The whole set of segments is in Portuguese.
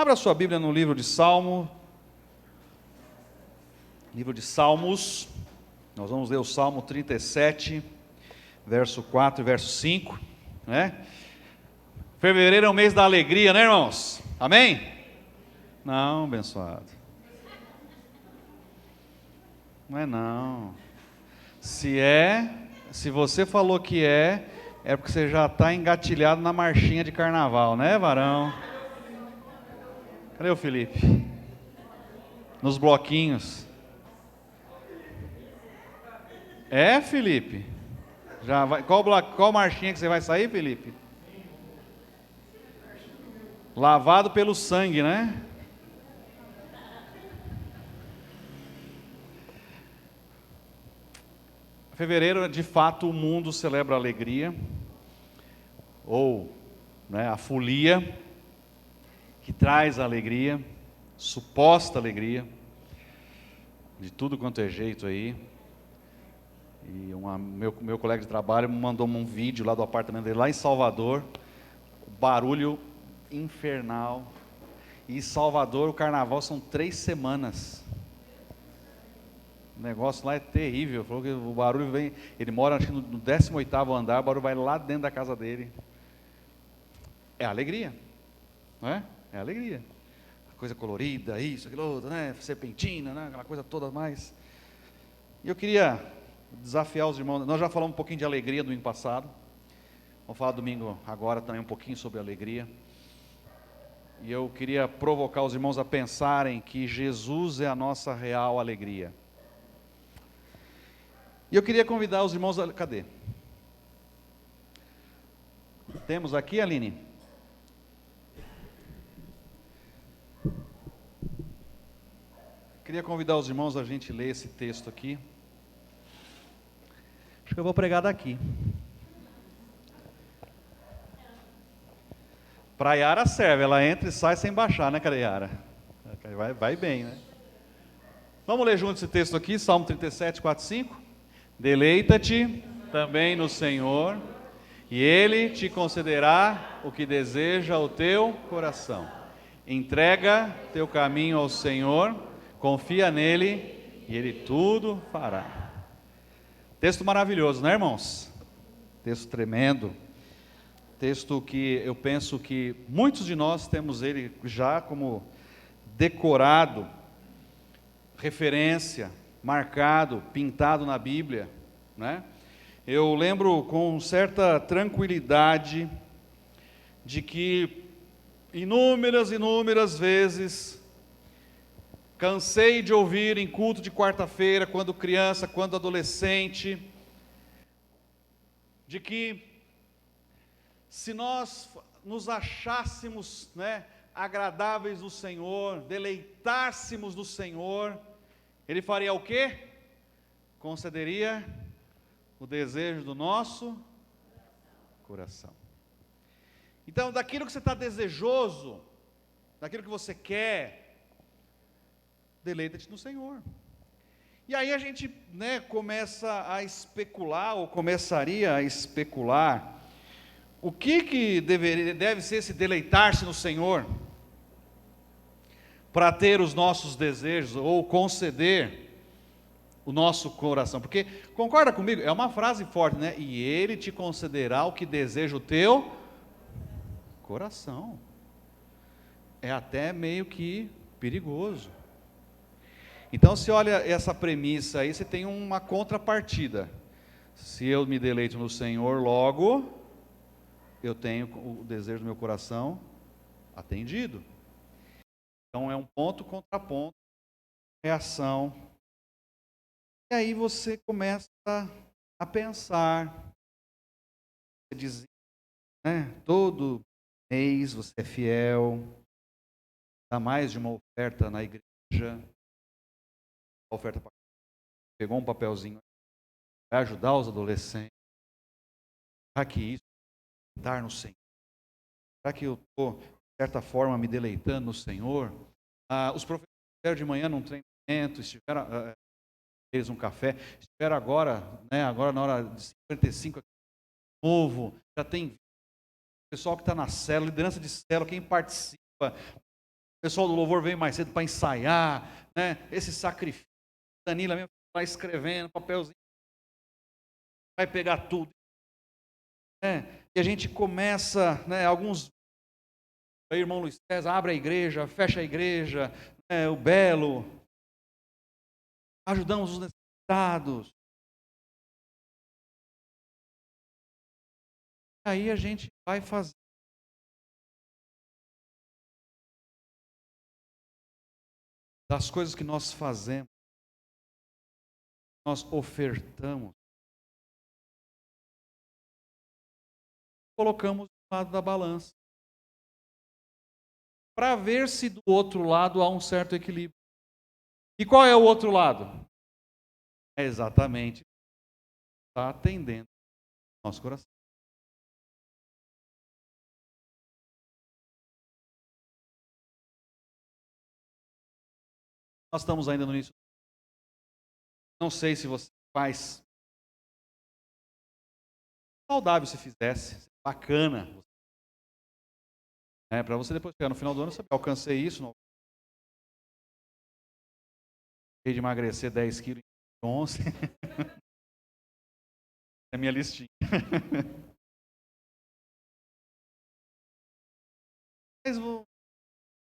Abra sua Bíblia no livro de Salmos. Nós vamos ler o Salmo 37, verso 4 e verso 5, né? Fevereiro é o mês da alegria, né, irmãos? Amém? Não, abençoado. Não é não. Se você falou que é porque você já está engatilhado na marchinha de carnaval, né, varão? Cadê o Felipe? Nos bloquinhos. É, Felipe? Já vai, qual marchinha que você vai sair, Felipe? Lavado pelo sangue, né? Fevereiro, de fato, o mundo celebra a alegria, ou a folia, que traz a alegria, suposta alegria, de tudo quanto é jeito aí. E meu colega de trabalho me mandou um vídeo lá do apartamento dele, lá em Salvador, barulho infernal. E em Salvador, o carnaval são 3 semanas. O negócio lá é terrível. Falou que o barulho vem. Ele mora acho que no 18º andar, o barulho vai lá dentro da casa dele. É alegria, não é? É alegria. Coisa colorida, isso, aquilo outro, né? Serpentina, né? Aquela coisa toda mais. E eu queria desafiar os irmãos. Nós já falamos um pouquinho de alegria domingo passado. Vamos falar domingo agora também um pouquinho sobre alegria. E eu queria provocar os irmãos a pensarem que Jesus é a nossa real alegria. E eu queria convidar os irmãos a... Cadê? Temos aqui, Aline? Queria convidar os irmãos a gente ler esse texto aqui. Acho que eu vou pregar daqui. Para a Yara serve, ela entra e sai sem baixar, né, Yara? Vai bem, né? Vamos ler junto esse texto aqui, Salmo 37, 4 e 5. Deleita-te também no Senhor, e Ele te concederá o que deseja o teu coração. Entrega teu caminho ao Senhor, confia nele, e Ele tudo fará. Texto maravilhoso, né, irmãos? Texto tremendo. Texto que eu penso que muitos de nós temos ele já como decorado, referência, marcado, pintado na Bíblia, né? Eu lembro com certa tranquilidade de que inúmeras vezes cansei de ouvir em culto de quarta-feira, quando criança, quando adolescente, de que se nós nos achássemos, agradáveis do Senhor, deleitássemos do Senhor, Ele faria o quê? Concederia o desejo do nosso coração. Então, daquilo que você está desejoso, daquilo que você quer, deleita-te no Senhor. E aí a gente, começa a especular, ou começaria a especular, o que deve ser esse deleitar-se no Senhor, para ter os nossos desejos, ou conceder o nosso coração? Porque, concorda comigo, é uma frase forte, né? E Ele te concederá o que deseja o teu coração. É até meio que perigoso. Então, se olha essa premissa aí, você tem uma contrapartida. Se eu me deleito no Senhor, logo eu tenho o desejo do meu coração atendido. Então é um ponto contraponto, reação. E aí você começa a pensar, você diz, todo mês você é fiel, dá mais de uma oferta na igreja, a oferta pegou um papelzinho, vai ajudar os adolescentes, será que isso estar no Senhor? Será que eu estou, de certa forma, me deleitando no Senhor? Os professores estiveram de manhã num treinamento, estiveram eles um café, estiveram agora na hora de 55 aqui, novo, já tem pessoal que está na célula, liderança de célula, quem participa, O pessoal do louvor veio mais cedo para ensaiar, né? Esse sacrifício. Danila mesmo está escrevendo, papelzinho. Vai pegar tudo. E a gente começa, né, alguns... Aí, irmão Luiz César, abre a igreja, fecha a igreja, o Belo. Ajudamos os necessitados. Aí a gente vai fazer. Das coisas que nós fazemos, nós ofertamos, colocamos do lado da balança, para ver se do outro lado há um certo equilíbrio. E qual é o outro lado? É exatamente está atendendo o nosso coração. Nós estamos ainda no início. Não sei se você faz. Saudável se fizesse, bacana. Para você depois chegar no final do ano, você alcancei isso. Não. De emagrecer 10 quilos em 11. É a minha listinha. Mas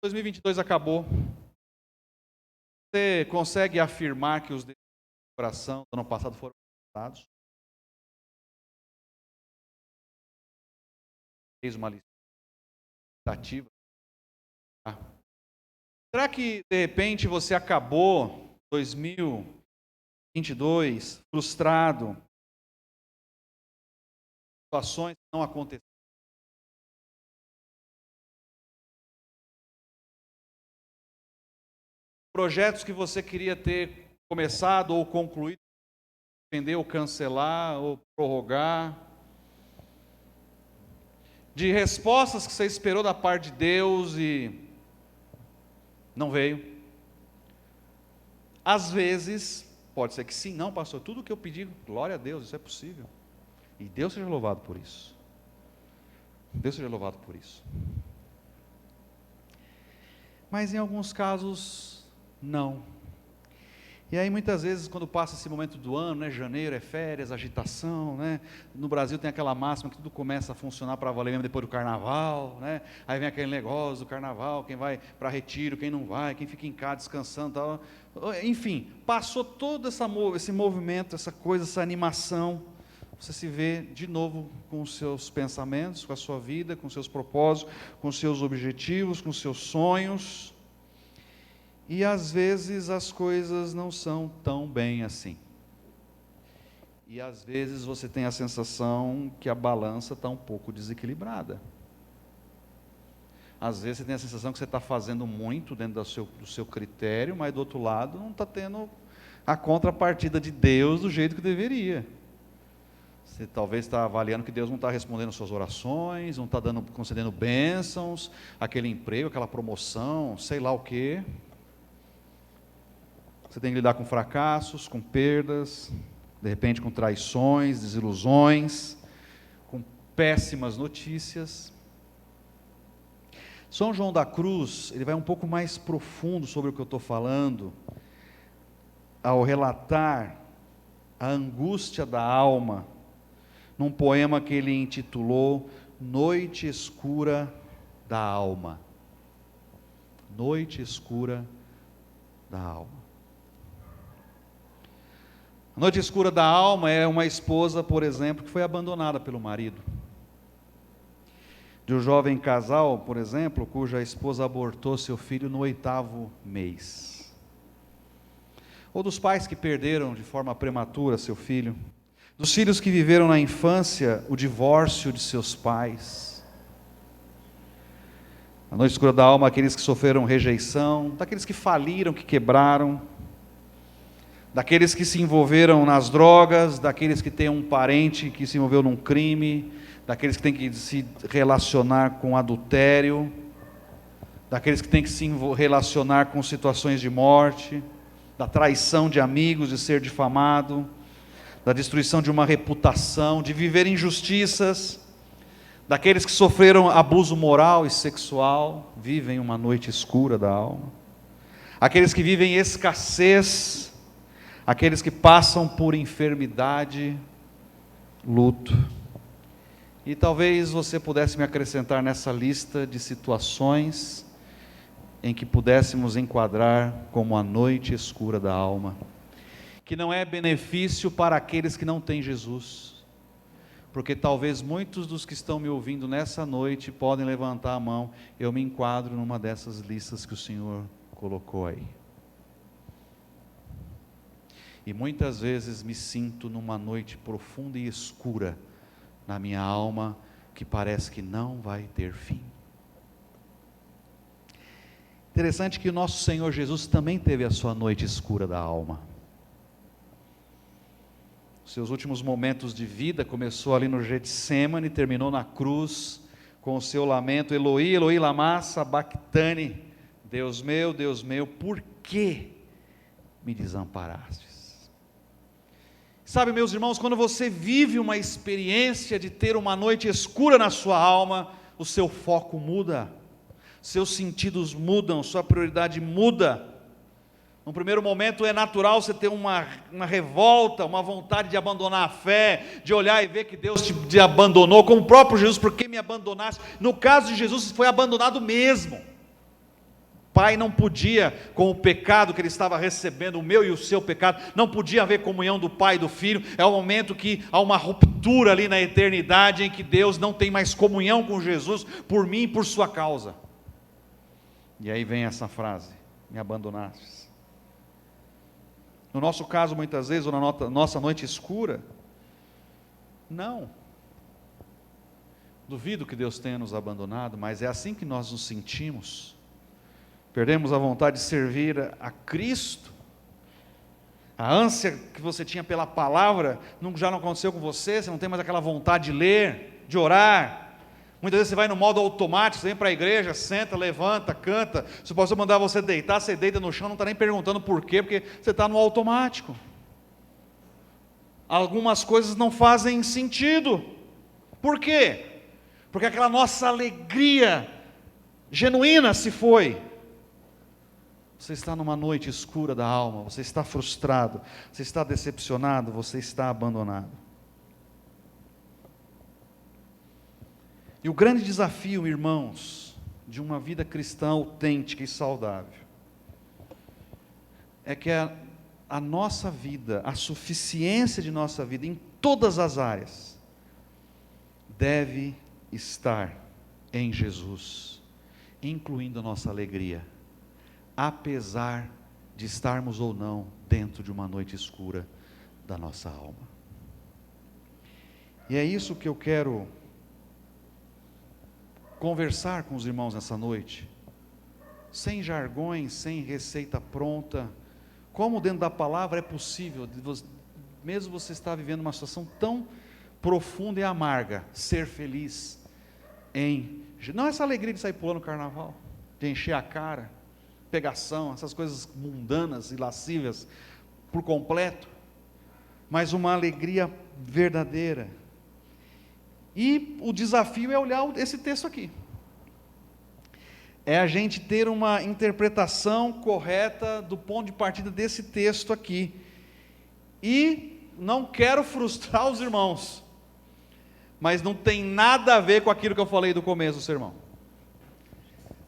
2022 acabou. Você consegue afirmar que os desejos do coração do ano passado foram realizados? Fez uma listativa. Será que de repente você acabou 2022 frustrado? Situações que não aconteceram. Projetos que você queria ter começado ou concluído, suspender ou cancelar ou prorrogar. De respostas que você esperou da parte de Deus e não veio. Às vezes, pode ser que sim, não, pastor, tudo que eu pedi, glória a Deus, isso é possível. E Deus seja louvado por isso. Deus seja louvado por isso. Mas em alguns casos, não. E aí muitas vezes quando passa esse momento do ano, né, janeiro é férias, agitação, né? No Brasil tem aquela máxima que tudo começa a funcionar para valer mesmo depois do carnaval, né? Aí vem aquele negócio do carnaval, quem vai para retiro, quem não vai, quem fica em casa descansando, tal. Enfim, passou todo esse movimento, essa coisa, essa animação. Você se vê de novo com os seus pensamentos, com a sua vida, com os seus propósitos, com os seus objetivos, com os seus sonhos. E às vezes as coisas não são tão bem assim. E às vezes você tem a sensação que a balança está um pouco desequilibrada. Às vezes você tem a sensação que você está fazendo muito dentro do seu critério, mas do outro lado não está tendo a contrapartida de Deus do jeito que deveria. Você talvez está avaliando que Deus não está respondendo suas orações, não está concedendo bênçãos, aquele emprego, aquela promoção, sei lá o quê. Você tem que lidar com fracassos, com perdas, de repente com traições, desilusões, com péssimas notícias. São João da Cruz, ele vai um pouco mais profundo sobre o que eu estou falando, ao relatar a angústia da alma, num poema que ele intitulou Noite Escura da Alma. Noite Escura da Alma. A noite escura da alma é uma esposa, por exemplo, que foi abandonada pelo marido. De um jovem casal, por exemplo, cuja esposa abortou seu filho no 8º mês. Ou dos pais que perderam de forma prematura seu filho. Dos filhos que viveram na infância o divórcio de seus pais. A noite escura da alma, aqueles que sofreram rejeição, daqueles que faliram, que quebraram, daqueles que se envolveram nas drogas, daqueles que têm um parente que se envolveu num crime, daqueles que têm que se relacionar com adultério, daqueles que têm que se relacionar com situações de morte, da traição de amigos, de ser difamado, da destruição de uma reputação, de viver injustiças, daqueles que sofreram abuso moral e sexual, vivem uma noite escura da alma, aqueles que vivem escassez, aqueles que passam por enfermidade, luto. E talvez você pudesse me acrescentar nessa lista de situações em que pudéssemos enquadrar como a noite escura da alma, que não é benefício para aqueles que não têm Jesus, porque talvez muitos dos que estão me ouvindo nessa noite podem levantar a mão, eu me enquadro numa dessas listas que o Senhor colocou aí. E muitas vezes me sinto numa noite profunda e escura na minha alma, que parece que não vai ter fim. Interessante que o nosso Senhor Jesus também teve a sua noite escura da alma. Seus últimos momentos de vida começou ali no Getsêmani, terminou na cruz, com o seu lamento, Eloi, Eloi, lama sabachthani, Deus meu, por que me desamparastes? Sabe, meus irmãos, quando você vive uma experiência de ter uma noite escura na sua alma, o seu foco muda, seus sentidos mudam, sua prioridade muda. No primeiro momento é natural você ter uma revolta, uma vontade de abandonar a fé, de olhar e ver que Deus te abandonou, como o próprio Jesus, por que me abandonaste? No caso de Jesus, foi abandonado mesmo. O Pai não podia, com o pecado que ele estava recebendo, o meu e o seu pecado, não podia haver comunhão do Pai e do Filho. É o momento que há uma ruptura ali na eternidade, em que Deus não tem mais comunhão com Jesus, por mim e por sua causa. E aí vem essa frase, me abandonastes. No nosso caso, muitas vezes, ou na nossa noite escura, não. Duvido que Deus tenha nos abandonado, mas é assim que nós nos sentimos. Perdemos a vontade de servir a Cristo. A ânsia que você tinha pela palavra, já não aconteceu com você, você não tem mais aquela vontade de ler, de orar. Muitas vezes você vai no modo automático, você vem para a igreja, senta, levanta, canta. Se o pastor mandar você deitar, você deita no chão, não está nem perguntando por quê, porque você está no automático. Algumas coisas não fazem sentido. Por quê? Porque aquela nossa alegria genuína se foi. Você está numa noite escura da alma, você está frustrado, você está decepcionado, você está abandonado. E o grande desafio, irmãos, de uma vida cristã autêntica e saudável, é que a nossa vida, a suficiência de nossa vida, em todas as áreas, deve estar em Jesus, incluindo a nossa alegria, apesar de estarmos ou não dentro de uma noite escura da nossa alma. E é isso que eu quero conversar com os irmãos nessa noite, sem jargões, sem receita pronta, como dentro da palavra é possível, mesmo você estar vivendo uma situação tão profunda e amarga, ser feliz não essa alegria de sair pulando no carnaval, de encher a cara, pegação, essas coisas mundanas e lascivas por completo, mas uma alegria verdadeira. E o desafio é olhar esse texto aqui. É a gente ter uma interpretação correta do ponto de partida desse texto aqui. E não quero frustrar os irmãos, mas não tem nada a ver com aquilo que eu falei do começo do sermão.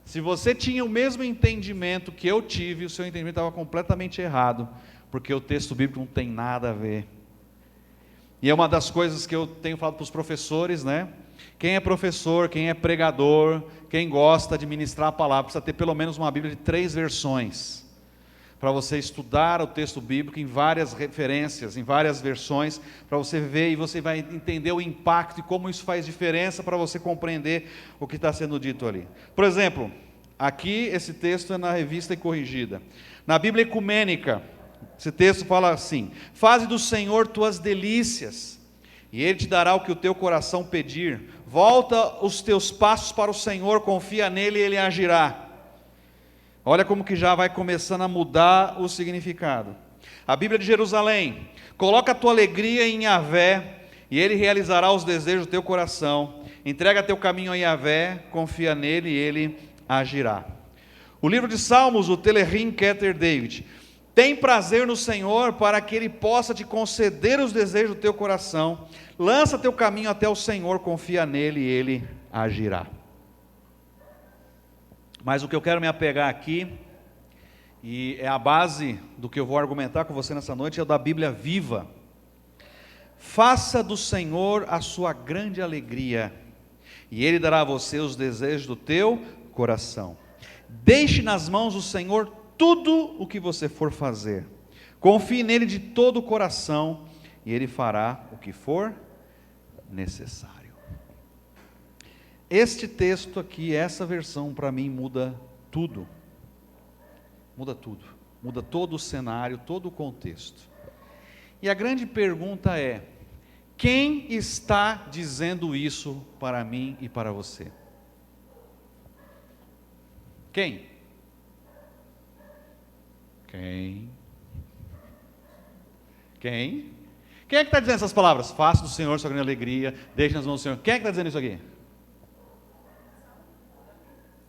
Se você tinha o mesmo entendimento que eu tive, o seu entendimento estava completamente errado, porque o texto bíblico não tem nada a ver. E é uma das coisas que eu tenho falado para os professores, né? Quem é professor, quem é pregador, quem gosta de ministrar a palavra, precisa ter pelo menos uma Bíblia de 3 versões, para você estudar o texto bíblico em várias referências, em várias versões, para você ver e você vai entender o impacto e como isso faz diferença para você compreender o que está sendo dito ali. Por exemplo, aqui esse texto é na Revista e Corrigida. Na Bíblia Ecumênica, esse texto fala assim: faze do Senhor tuas delícias, e Ele te dará o que o teu coração pedir. Volta os teus passos para o Senhor, confia nele e Ele agirá. Olha como que já vai começando a mudar o significado. A Bíblia de Jerusalém: coloca a tua alegria em Yahvé, e Ele realizará os desejos do teu coração. Entrega teu caminho a Yahvé, confia nele e ele agirá. O livro de Salmos, o Telerim Keter David. Tem prazer no Senhor para que ele possa te conceder os desejos do teu coração. Lança teu caminho até o Senhor, confia nele e ele agirá. Mas o que eu quero me apegar aqui, e é a base do que eu vou argumentar com você nessa noite, é o da Bíblia Viva. Faça do Senhor a sua grande alegria, e Ele dará a você os desejos do teu coração. Deixe nas mãos do Senhor tudo o que você for fazer. Confie nele de todo o coração, e Ele fará o que for necessário. Este texto aqui, essa versão, para mim, muda tudo. Muda tudo. Muda todo o cenário, todo o contexto. E a grande pergunta é: quem está dizendo isso para mim e para você? Quem? Quem? Quem? Quem é que está dizendo essas palavras? Faça do Senhor sua grande alegria, deixe nas mãos do Senhor. Quem é que está dizendo isso aqui?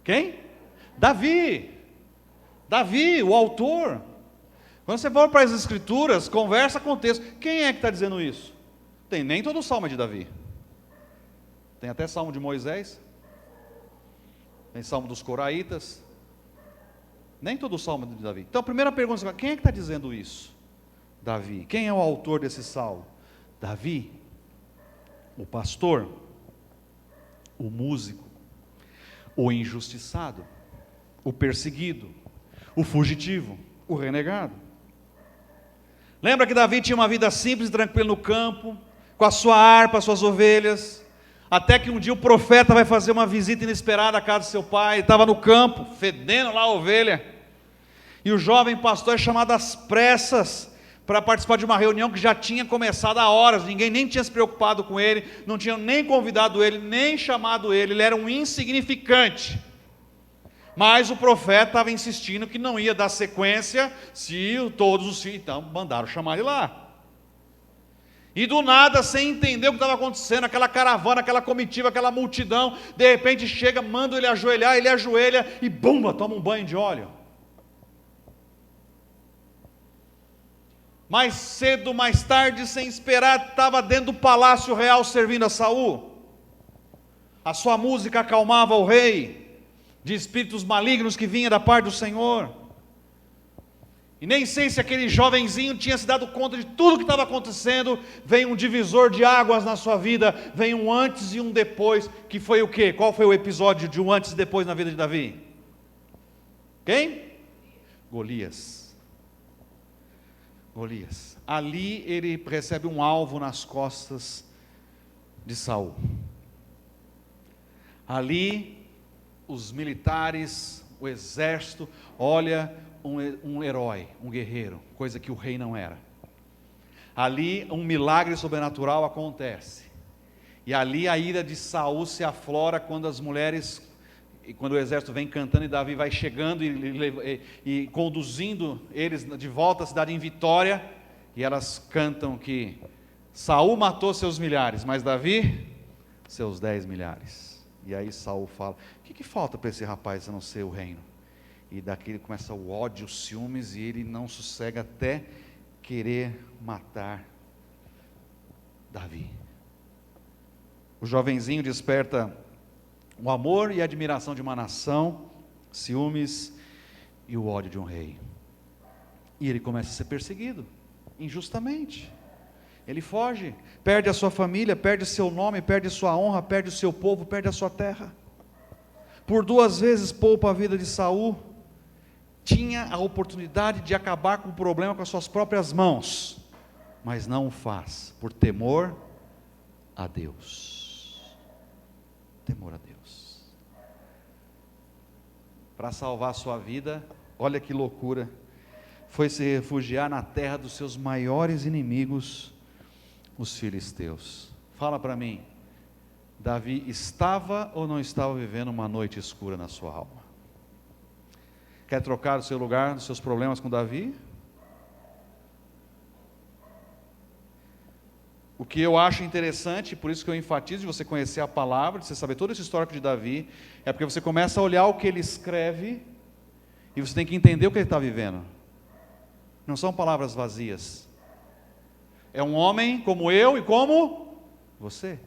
Quem? Davi. Davi, o autor. Quando você for para as Escrituras, conversa com o texto. Quem é que está dizendo isso? Tem nem todo o salmo é de Davi. Tem até salmo de Moisés. Tem salmo dos Coraitas. Nem todo o salmo é de Davi. Então a primeira pergunta é: quem é que está dizendo isso? Davi. Quem é o autor desse salmo? Davi. O pastor. O músico. O injustiçado. O perseguido. O fugitivo. O renegado. Lembra que Davi tinha uma vida simples e tranquila no campo, com a sua harpa, as suas ovelhas, até que um dia o profeta vai fazer uma visita inesperada à casa de seu pai. Ele estava no campo, fedendo lá a ovelha, e o jovem pastor é chamado às pressas para participar de uma reunião que já tinha começado há horas. Ninguém nem tinha se preocupado com ele, não tinham nem convidado ele, nem chamado ele. Ele era um insignificante. Mas o profeta estava insistindo que não ia dar sequência se todos os filhos, então mandaram chamar ele lá. E do nada, sem entender o que estava acontecendo, aquela caravana, aquela comitiva, aquela multidão, de repente chega, manda ele ajoelhar, ele ajoelha e bumba, toma um banho de óleo. Mais cedo, mais tarde, sem esperar, estava dentro do palácio real servindo a Saul. A sua música acalmava o rei de espíritos malignos que vinha da parte do Senhor. E nem sei se aquele jovenzinho tinha se dado conta de tudo que estava acontecendo. Vem um divisor de águas na sua vida, vem um antes e um depois, que foi o quê? Qual foi o episódio de um antes e depois na vida de Davi? Quem? Golias. Golias. Ali ele recebe um alvo nas costas de Saul. Ali os militares, o exército, olha um herói, um guerreiro, coisa que o rei não era. Ali um milagre sobrenatural acontece. E ali a ira de Saul se aflora quando as mulheres, quando o exército vem cantando e Davi vai chegando e conduzindo eles de volta à cidade em vitória, e elas cantam que Saul matou seus milhares, mas Davi, seus 10 milhares. E aí Saul fala: o que falta para esse rapaz a não ser o reino? E daqui começa o ódio, os ciúmes, e ele não sossega até querer matar Davi. O jovenzinho desperta o amor e a admiração de uma nação, ciúmes e o ódio de um rei. E ele começa a ser perseguido, injustamente. Ele foge, perde a sua família, perde seu nome, perde sua honra, perde o seu povo, perde a sua terra. Por 2 vezes poupa a vida de Saul. Tinha a oportunidade de acabar com o problema com as suas próprias mãos, mas não o faz, por temor a Deus. Temor a Deus. Para salvar a sua vida, olha que loucura, foi se refugiar na terra dos seus maiores inimigos, os filisteus. Fala para mim, Davi estava ou não estava vivendo uma noite escura na sua alma? Quer trocar o seu lugar, os seus problemas com Davi? O que eu acho interessante, por isso que eu enfatizo de você conhecer a palavra, de você saber todo esse histórico de Davi, é porque você começa a olhar o que ele escreve e você tem que entender o que ele está vivendo. Não são palavras vazias. É um homem como eu e como você.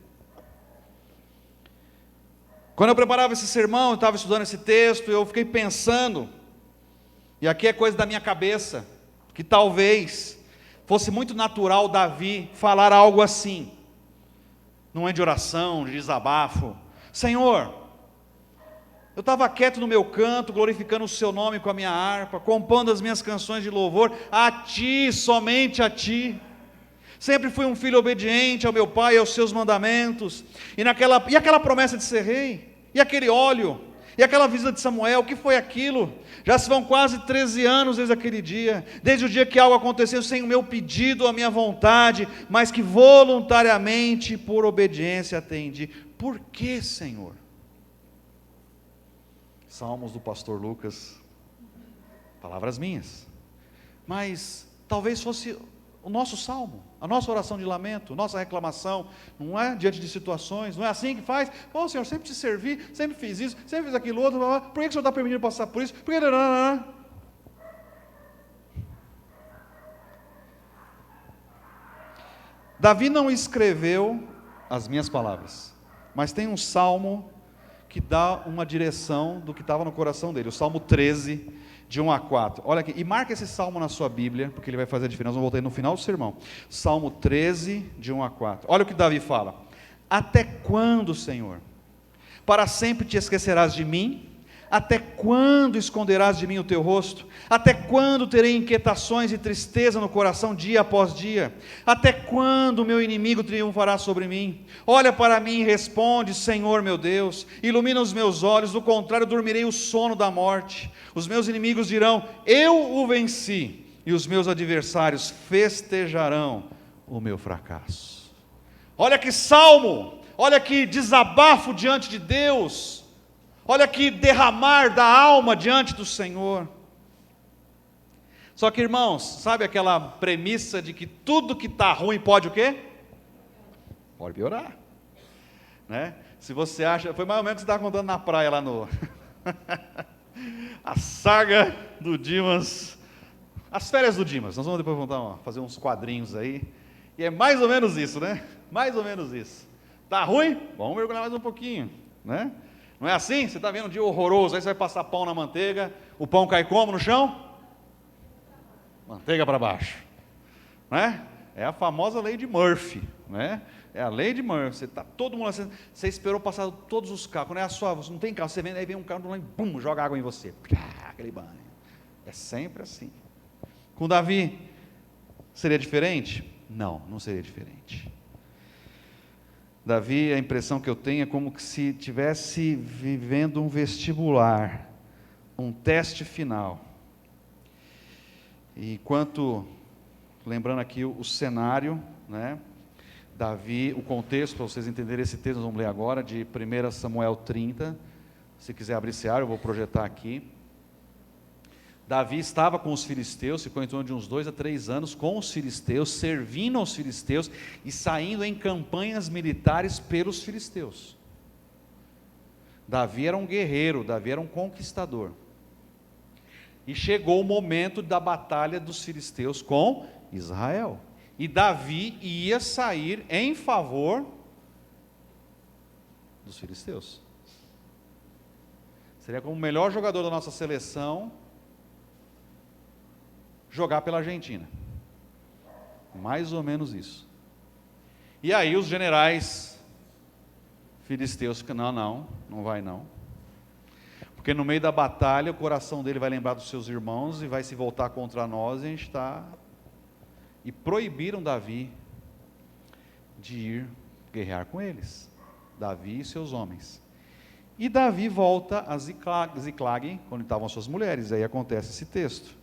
Quando eu preparava esse sermão, eu estava estudando esse texto, eu fiquei pensando, e aqui é coisa da minha cabeça, que talvez fosse muito natural Davi falar algo assim, não é de oração, de desabafo. Senhor, eu estava quieto no meu canto, glorificando o seu nome com a minha harpa, compondo as minhas canções de louvor, a ti, somente a ti. Sempre fui um filho obediente ao meu pai e aos seus mandamentos, e aquela promessa de ser rei, e aquele óleo, e aquela visita de Samuel, o que foi aquilo? Já se vão quase 13 anos desde aquele dia, desde o dia que algo aconteceu sem o meu pedido, a minha vontade, mas que voluntariamente, por obediência, atendi. Por que, Senhor? Salmos do pastor Lucas, palavras minhas, mas talvez fosse o nosso salmo, a nossa oração de lamento, nossa reclamação, não é? Diante de situações, não é assim que faz? Pô, Senhor, sempre te servi, sempre fiz isso, sempre fiz aquilo outro, por que o Senhor está permitindo passar por isso? Por que... Davi não escreveu as minhas palavras, mas tem um salmo que dá uma direção do que estava no coração dele, o Salmo 13, de 1 a 4, olha aqui, e marca esse salmo na sua Bíblia, porque ele vai fazer a diferença, nós vamos voltar no final do sermão, Salmo 13, de 1 a 4, olha o que Davi fala: até quando, Senhor, para sempre te esquecerás de mim? Até quando esconderás de mim o teu rosto? Até quando terei inquietações e tristeza no coração dia após dia? Até quando o meu inimigo triunfará sobre mim? Olha para mim e responde, Senhor meu Deus, ilumina os meus olhos, do contrário dormirei o sono da morte. Os meus inimigos dirão, eu o venci, e os meus adversários festejarão o meu fracasso. Olha que salmo, olha que desabafo diante de Deus, olha que derramar da alma diante do Senhor. Só que, irmãos, sabe aquela premissa de que tudo que está ruim pode o quê? Pode piorar, né? Se você acha, foi mais ou menos o que você estava contando na praia lá no... a saga do Dimas, as férias do Dimas, nós vamos depois fazer uns quadrinhos aí, e é mais ou menos isso, né? Mais ou menos isso. Está ruim? Vamos mergulhar mais um pouquinho, né? Não é assim? Você está vendo um dia horroroso, aí você vai passar pão na manteiga, o pão cai como no chão? Manteiga para baixo, né? É a famosa lei de Murphy, né? É a lei de Murphy. Você está todo mundo assim, você esperou passar todos os carros, quando é a sua, você não tem carro, você vem, aí vem um carro lá e bum, joga água em você, aquele banho. É sempre assim. Com Davi, seria diferente? Não, não seria diferente. Davi, a impressão que eu tenho é como que se estivesse vivendo um vestibular, um teste final. E enquanto, lembrando aqui o cenário, né? Davi, o contexto, para vocês entenderem esse texto, nós vamos ler agora, de 1 Samuel 30, se quiser abrir esse ar, eu vou projetar aqui. Davi estava com os filisteus, ficou em torno de uns 2 a 3 anos com os filisteus, servindo aos filisteus e saindo em campanhas militares pelos filisteus. Davi era um guerreiro, Davi era um conquistador. E chegou o momento da batalha dos filisteus com Israel. E Davi ia sair em favor dos filisteus. Seria como o melhor jogador da nossa seleção jogar pela Argentina. Mais ou menos isso. E aí os generais filisteus, não vai não. Porque no meio da batalha o coração dele vai lembrar dos seus irmãos e vai se voltar contra nós, e a gente está... E proibiram Davi de ir guerrear com eles, Davi e seus homens. E Davi volta a Ziclag, quando estavam suas mulheres, aí acontece esse texto.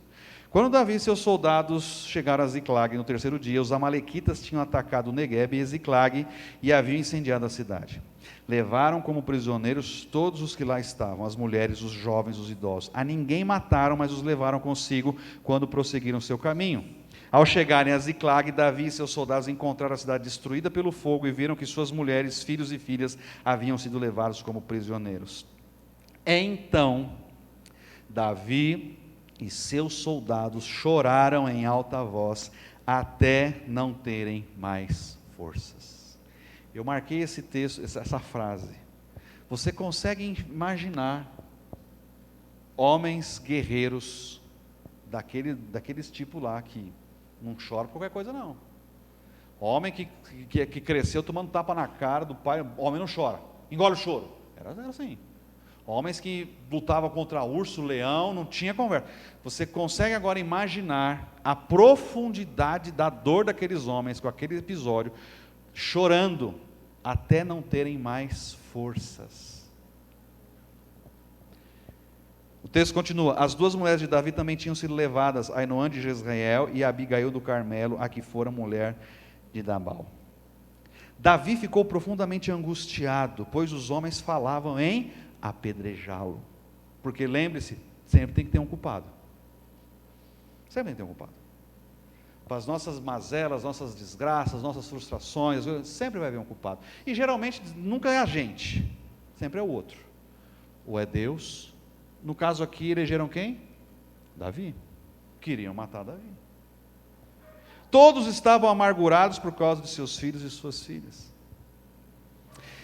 Quando Davi e seus soldados chegaram a Ziclag no terceiro dia, os amalequitas tinham atacado Neguebe e Ziclag e haviam incendiado a cidade. Levaram como prisioneiros todos os que lá estavam, as mulheres, os jovens, os idosos. A ninguém mataram, mas os levaram consigo quando prosseguiram seu caminho. Ao chegarem a Ziclag, Davi e seus soldados encontraram a cidade destruída pelo fogo e viram que suas mulheres, filhos e filhas haviam sido levados como prisioneiros. Então, Davi e seus soldados choraram em alta voz, até não terem mais forças. Eu marquei esse texto, essa frase. Você consegue imaginar homens guerreiros daqueles tipo lá que não chora por qualquer coisa não. Homem que cresceu tomando tapa na cara do pai, homem não chora, engole o choro. Era assim. Homens que lutavam contra urso, leão, não tinha conversa. Você consegue agora imaginar a profundidade da dor daqueles homens com aquele episódio, chorando até não terem mais forças. O texto continua: as duas mulheres de Davi também tinham sido levadas, Ainoã de Jezreel e Abigail do Carmelo, a que fora mulher de Nabal. Davi ficou profundamente angustiado, pois os homens falavam em apedrejá-lo. Porque lembre-se, sempre tem que ter um culpado. Sempre tem que ter um culpado. Para as nossas mazelas, nossas desgraças, nossas frustrações, sempre vai haver um culpado. E geralmente nunca é a gente, sempre é o outro. Ou é Deus. No caso aqui, elegeram quem? Davi. Queriam matar Davi. Todos estavam amargurados por causa de seus filhos e suas filhas.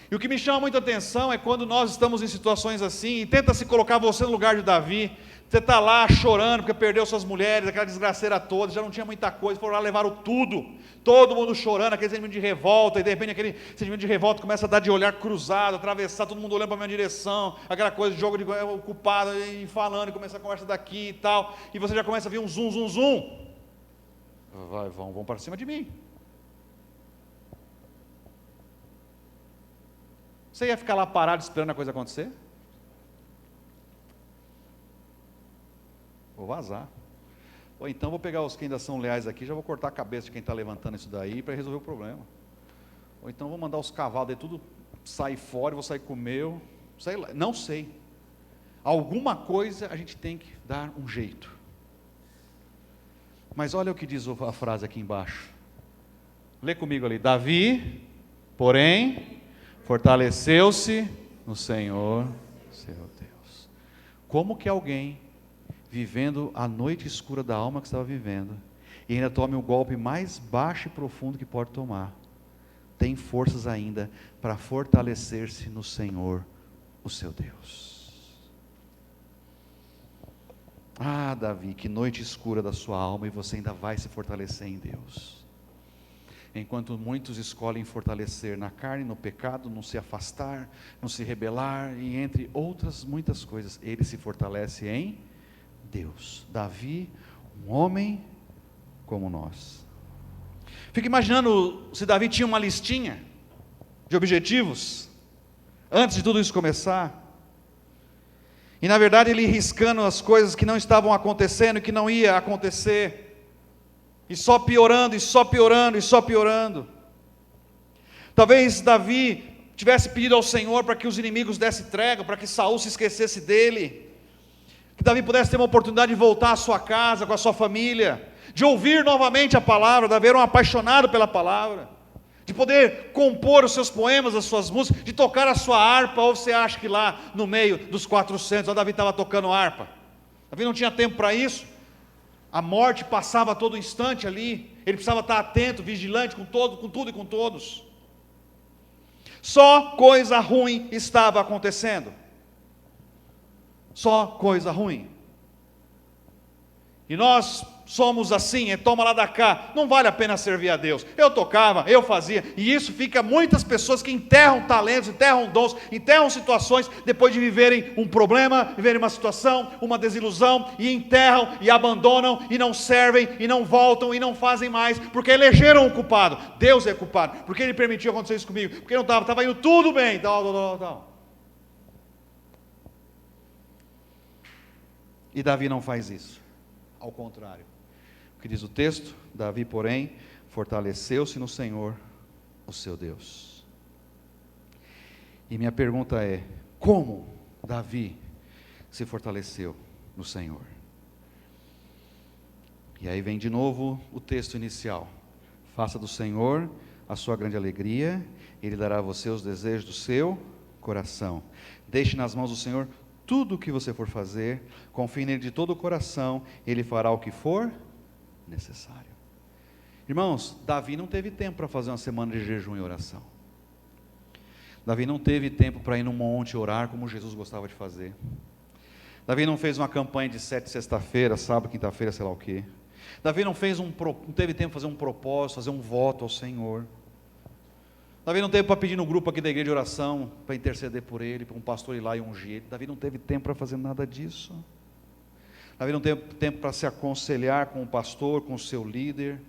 E o que me chama muita atenção é quando nós estamos em situações assim, e tenta se colocar você no lugar de Davi. Você está lá chorando porque perdeu suas mulheres, aquela desgraceira toda, já não tinha muita coisa, foram lá, levaram tudo, todo mundo chorando, aquele sentimento de revolta, e de repente aquele sentimento de revolta começa a dar de olhar cruzado, atravessar, todo mundo olhando para a minha direção, aquela coisa de jogo de ocupado, e falando, e começa a conversa daqui e tal, e você já começa a ver um zoom, zoom, zoom, vão para cima de mim. Você ia ficar lá parado esperando a coisa acontecer? Vou vazar. Ou então vou pegar os que ainda são leais aqui, já vou cortar a cabeça de quem está levantando isso daí para resolver o problema. Ou então vou mandar os cavalos de tudo sair fora, vou sair com o meu, sei lá, não sei. Alguma coisa a gente tem que dar um jeito. Mas olha o que diz a frase aqui embaixo. Lê comigo ali. Davi, porém, fortaleceu-se no Senhor, seu Deus. Como que alguém vivendo a noite escura da alma que estava vivendo, e ainda tome o golpe mais baixo e profundo que pode tomar, tem forças ainda para fortalecer-se no Senhor, o seu Deus. Ah, Davi, que noite escura da sua alma, e você ainda vai se fortalecer em Deus. Enquanto muitos escolhem fortalecer na carne, no pecado, não se afastar, não se rebelar, e entre outras muitas coisas, ele se fortalece em Deus. Davi, um homem como nós. Fico imaginando se Davi tinha uma listinha de objetivos antes de tudo isso começar. E na verdade ele riscando as coisas que não estavam acontecendo, que não ia acontecer, e só piorando, e só piorando, e só piorando. Talvez Davi tivesse pedido ao Senhor para que os inimigos dessem trégua, para que Saul se esquecesse dele, que Davi pudesse ter uma oportunidade de voltar à sua casa, com a sua família, de ouvir novamente a palavra. Davi era um apaixonado pela palavra, de poder compor os seus poemas, as suas músicas, de tocar a sua harpa. Ou você acha que lá no meio dos 400, Davi estava tocando harpa? Davi não tinha tempo para isso. A morte passava a todo instante ali, ele precisava estar atento, vigilante com tudo e com todos. Só coisa ruim estava acontecendo. Só coisa ruim. E nós somos assim, toma lá da cá, não vale a pena servir a Deus. Eu tocava, eu fazia, e isso fica muitas pessoas que enterram talentos, enterram dons, enterram situações, depois de viverem um problema, viverem uma situação, uma desilusão, e enterram, e abandonam, e não servem, e não voltam, e não fazem mais, porque elegeram o culpado. Deus é culpado, porque Ele permitiu acontecer isso comigo, porque não estava indo tudo bem, tal. E Davi não faz isso, ao contrário. O que diz o texto? Davi, porém, fortaleceu-se no Senhor, o seu Deus. E minha pergunta é: como Davi se fortaleceu no Senhor? E aí vem de novo o texto inicial: faça do Senhor a sua grande alegria, Ele dará a você os desejos do seu coração. Deixe nas mãos do Senhor tudo o que você for fazer, confie nele de todo o coração, Ele fará o que for necessário. Irmãos, Davi não teve tempo para fazer uma semana de jejum e oração. Davi não teve tempo para ir no monte orar como Jesus gostava de fazer. Davi não fez uma campanha de 7 sexta-feira, sábado, quinta-feira, sei lá o quê. Davi não teve tempo para fazer um propósito, fazer um voto ao Senhor. Davi não teve para pedir no grupo aqui da igreja de oração, para interceder por ele, para um pastor ir lá e ungir ele. Davi não teve tempo para fazer nada disso. Davi não teve tempo para se aconselhar com o pastor, com o seu líder.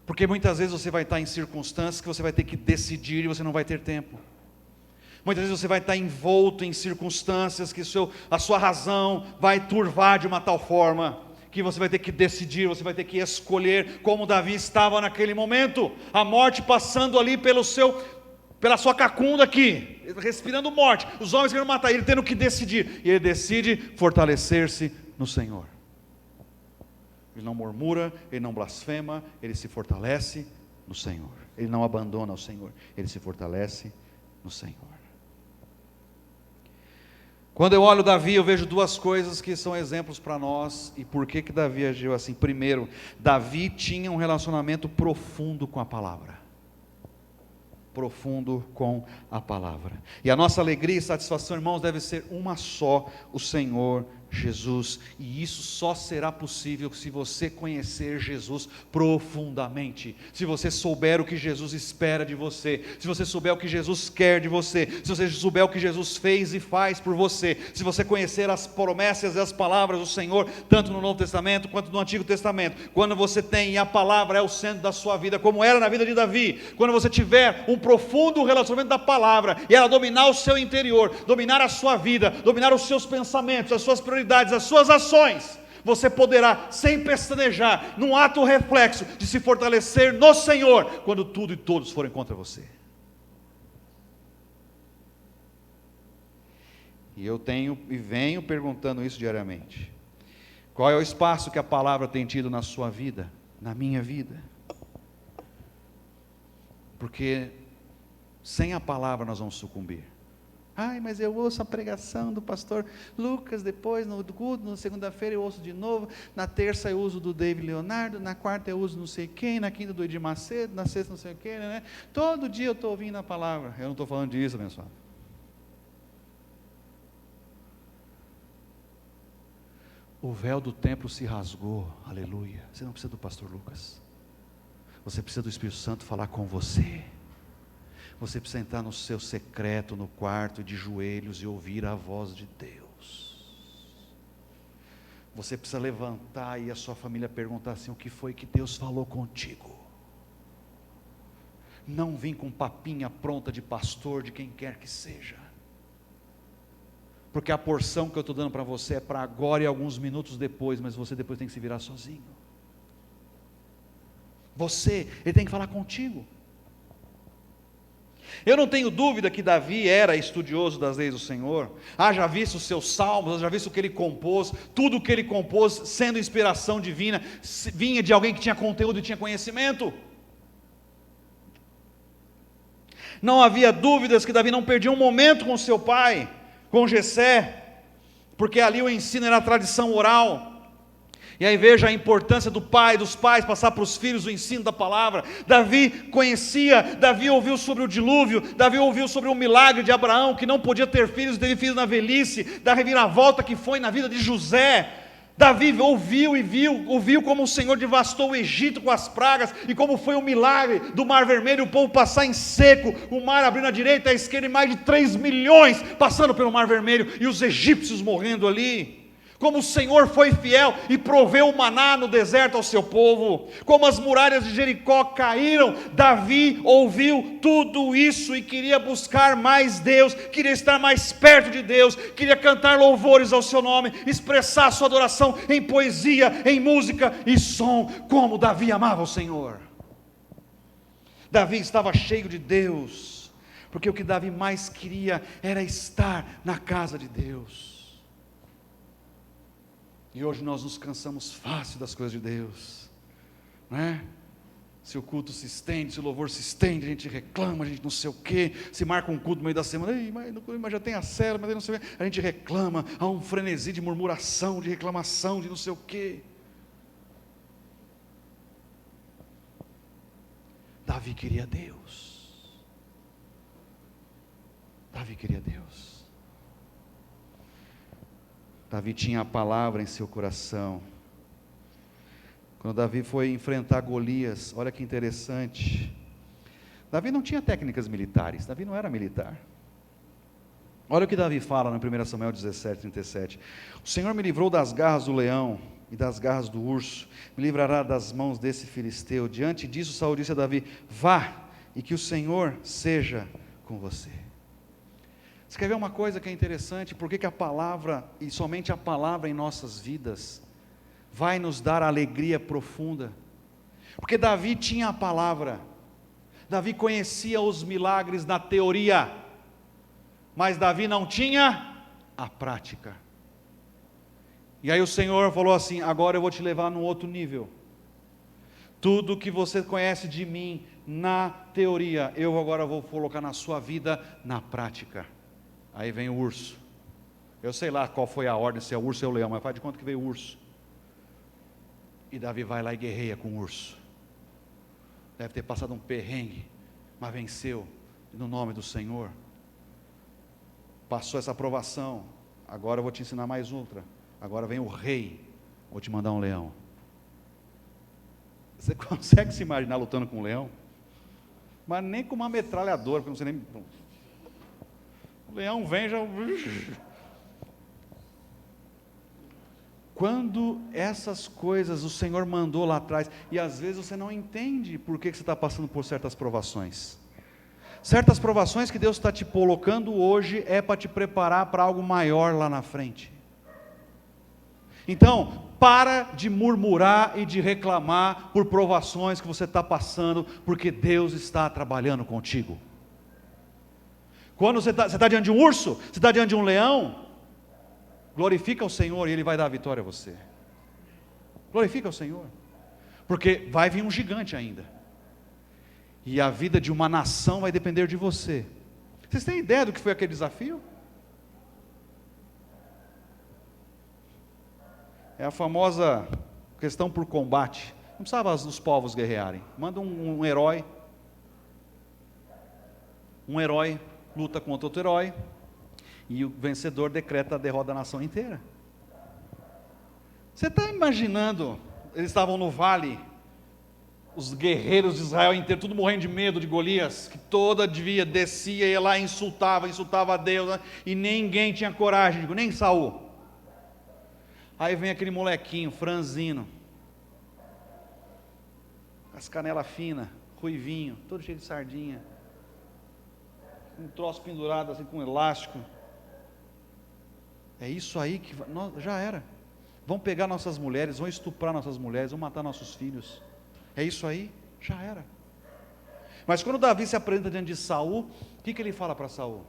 Porque muitas vezes você vai estar em circunstâncias que você vai ter que decidir e você não vai ter tempo. Muitas vezes você vai estar envolto em circunstâncias que a sua razão vai turvar de uma tal forma que você vai ter que decidir, você vai ter que escolher, como Davi estava naquele momento, a morte passando ali pela sua cacunda aqui, respirando morte, os homens querendo matar ele, tendo que decidir, e ele decide fortalecer-se no Senhor. Ele não murmura, ele não blasfema, ele se fortalece no Senhor. Ele não abandona o Senhor, ele se fortalece no Senhor. Quando eu olho Davi, eu vejo duas coisas que são exemplos para nós. E por que Davi agiu assim? Primeiro, Davi tinha um relacionamento profundo com a palavra. Profundo com a palavra. E a nossa alegria e satisfação, irmãos, deve ser uma só: o Senhor Jesus. E isso só será possível se você conhecer Jesus profundamente, se você souber o que Jesus espera de você, se você souber o que Jesus quer de você, se você souber o que Jesus fez e faz por você, se você conhecer as promessas e as palavras do Senhor, tanto no Novo Testamento quanto no Antigo Testamento. Quando você tem, e a palavra é o centro da sua vida, como era na vida de Davi, quando você tiver um profundo relacionamento da palavra, e ela dominar o seu interior, dominar a sua vida, dominar os seus pensamentos, as suas prioridades, as suas ações, você poderá, sem pestanejar, num ato reflexo, de se fortalecer no Senhor, quando tudo e todos forem contra você. E eu venho perguntando isso diariamente: qual é o espaço que a palavra tem tido na sua vida, na minha vida? Porque sem a palavra nós vamos sucumbir. Ai, mas eu ouço a pregação do pastor Lucas, depois no culto, na segunda-feira eu ouço de novo, na terça eu uso do David Leonardo, na quarta eu uso não sei quem, na quinta do Edir Macedo, na sexta não sei o quê, né? Todo dia eu estou ouvindo a palavra. Eu não estou falando disso, abençoado. O véu do templo se rasgou, aleluia. Você não precisa do pastor Lucas, você precisa do Espírito Santo falar com você. Você precisa entrar no seu secreto, no quarto, de joelhos, e ouvir a voz de Deus. Você precisa levantar e a sua família perguntar assim: o que foi que Deus falou contigo? Não vim com papinha pronta de pastor, de quem quer que seja. Porque a porção que eu estou dando para você é para agora e alguns minutos depois, mas você depois tem que se virar sozinho. Ele tem que falar contigo. Eu não tenho dúvida que Davi era estudioso das leis do Senhor. Haja visto os seus salmos, haja visto o que ele compôs, tudo o que ele compôs, sendo inspiração divina, vinha de alguém que tinha conteúdo e tinha conhecimento. Não havia dúvidas que Davi não perdia um momento com seu pai, com Jessé, porque ali o ensino era a tradição oral. E aí veja a importância dos pais passar para os filhos o ensino da palavra. Davi conhecia, Davi ouviu sobre o dilúvio, Davi ouviu sobre o milagre de Abraão, que não podia ter filhos, teve filhos na velhice, da reviravolta que foi na vida de José. Davi ouviu e viu como o Senhor devastou o Egito com as pragas, e como foi o milagre do Mar Vermelho, o povo passar em seco, o mar abrindo à direita e à esquerda, e mais de 3 milhões passando pelo Mar Vermelho, e os egípcios morrendo ali. Como o Senhor foi fiel e proveu o maná no deserto ao seu povo, como as muralhas de Jericó caíram. Davi ouviu tudo isso e queria buscar mais Deus, queria estar mais perto de Deus, queria cantar louvores ao seu nome, expressar sua adoração em poesia, em música e som, como Davi amava o Senhor. Davi estava cheio de Deus, porque o que Davi mais queria era estar na casa de Deus. E hoje nós nos cansamos fácil das coisas de Deus, não é? Se o culto se estende, se o louvor se estende, a gente reclama, a gente não sei o quê, se marca um culto no meio da semana, mas já tem a célula, mas não sei o quê, a gente reclama, há um frenesi de murmuração, de reclamação, de não sei o quê. Davi queria Deus. Davi queria Deus. Davi tinha a palavra em seu coração. Quando Davi foi enfrentar Golias, olha que interessante. Davi não tinha técnicas militares, Davi não era militar. Olha o que Davi fala no 1 Samuel 17, 37. O Senhor me livrou das garras do leão e das garras do urso, me livrará das mãos desse filisteu. Diante disso, Saul disse a Davi: vá, e que o Senhor seja com você. Você quer ver uma coisa que é interessante? Por que a palavra, e somente a palavra em nossas vidas, vai nos dar alegria profunda? Porque Davi tinha a palavra, Davi conhecia os milagres na teoria, mas Davi não tinha a prática. E aí o Senhor falou assim: agora eu vou te levar num outro nível. Tudo que você conhece de mim na teoria, eu agora vou colocar na sua vida na prática. Aí vem o urso. Eu sei lá qual foi a ordem, se é o urso ou o leão, mas faz de conta que veio o urso. E Davi vai lá e guerreia com o urso. Deve ter passado um perrengue, mas venceu, no nome do Senhor. Passou essa aprovação, agora eu vou te ensinar mais outra. Agora vem o rei, vou te mandar um leão. Você consegue se imaginar lutando com um leão? Mas nem com uma metralhadora, porque não sei nem... O leão vem já... Quando essas coisas o Senhor mandou lá atrás, e às vezes você não entende por que você está passando por certas provações. Certas provações que Deus está te colocando hoje é para te preparar para algo maior lá na frente. Então, para de murmurar e de reclamar por provações que você está passando, porque Deus está trabalhando contigo. Quando você está diante de um urso, você está diante de um leão, glorifica o Senhor e Ele vai dar a vitória a você. Glorifica o Senhor, porque vai vir um gigante ainda, e a vida de uma nação vai depender de você. Vocês têm ideia do que foi aquele desafio? É a famosa questão por combate. Não precisava os povos guerrearem. Manda um herói. Um herói luta contra outro herói, e o vencedor decreta a derrota da nação inteira. Você está imaginando, eles estavam no vale, os guerreiros de Israel inteiro, tudo morrendo de medo de Golias, que toda dia descia, ia lá e insultava a Deus, né? E ninguém tinha coragem, nem Saul. Aí vem aquele molequinho, franzino, as canelas finas, ruivinho, todo cheio de sardinha, um troço pendurado assim com um elástico. É isso aí que já era. Vão pegar nossas mulheres, vão estuprar nossas mulheres, vão matar nossos filhos. É isso aí, já era. Mas quando Davi se apresenta diante de Saul, o que ele fala para Saul?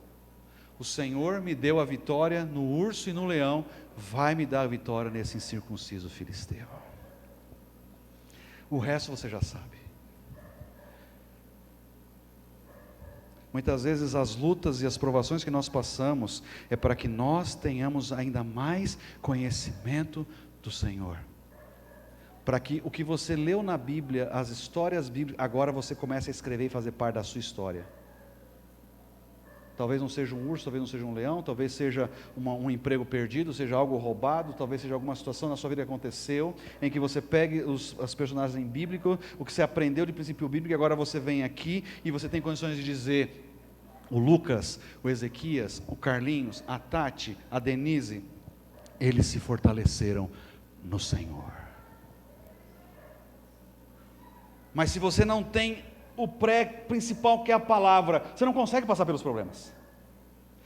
O Senhor me deu a vitória no urso e no leão, vai me dar a vitória nesse incircunciso filisteu. O resto você já sabe. Muitas vezes as lutas e as provações que nós passamos é para que nós tenhamos ainda mais conhecimento do Senhor. Para que o que você leu na Bíblia, as histórias bíblicas, agora você comece a escrever e fazer parte da sua história. Talvez não seja um urso, talvez não seja um leão, talvez seja um emprego perdido, seja algo roubado, talvez seja alguma situação na sua vida que aconteceu, em que você pegue os personagens bíblicos, o que você aprendeu de princípio bíblico, e agora você vem aqui e você tem condições de dizer: o Lucas, o Ezequias, o Carlinhos, a Tati, a Denise, eles se fortaleceram no Senhor. Mas se você não tem o principal, que é a palavra, você não consegue passar pelos problemas,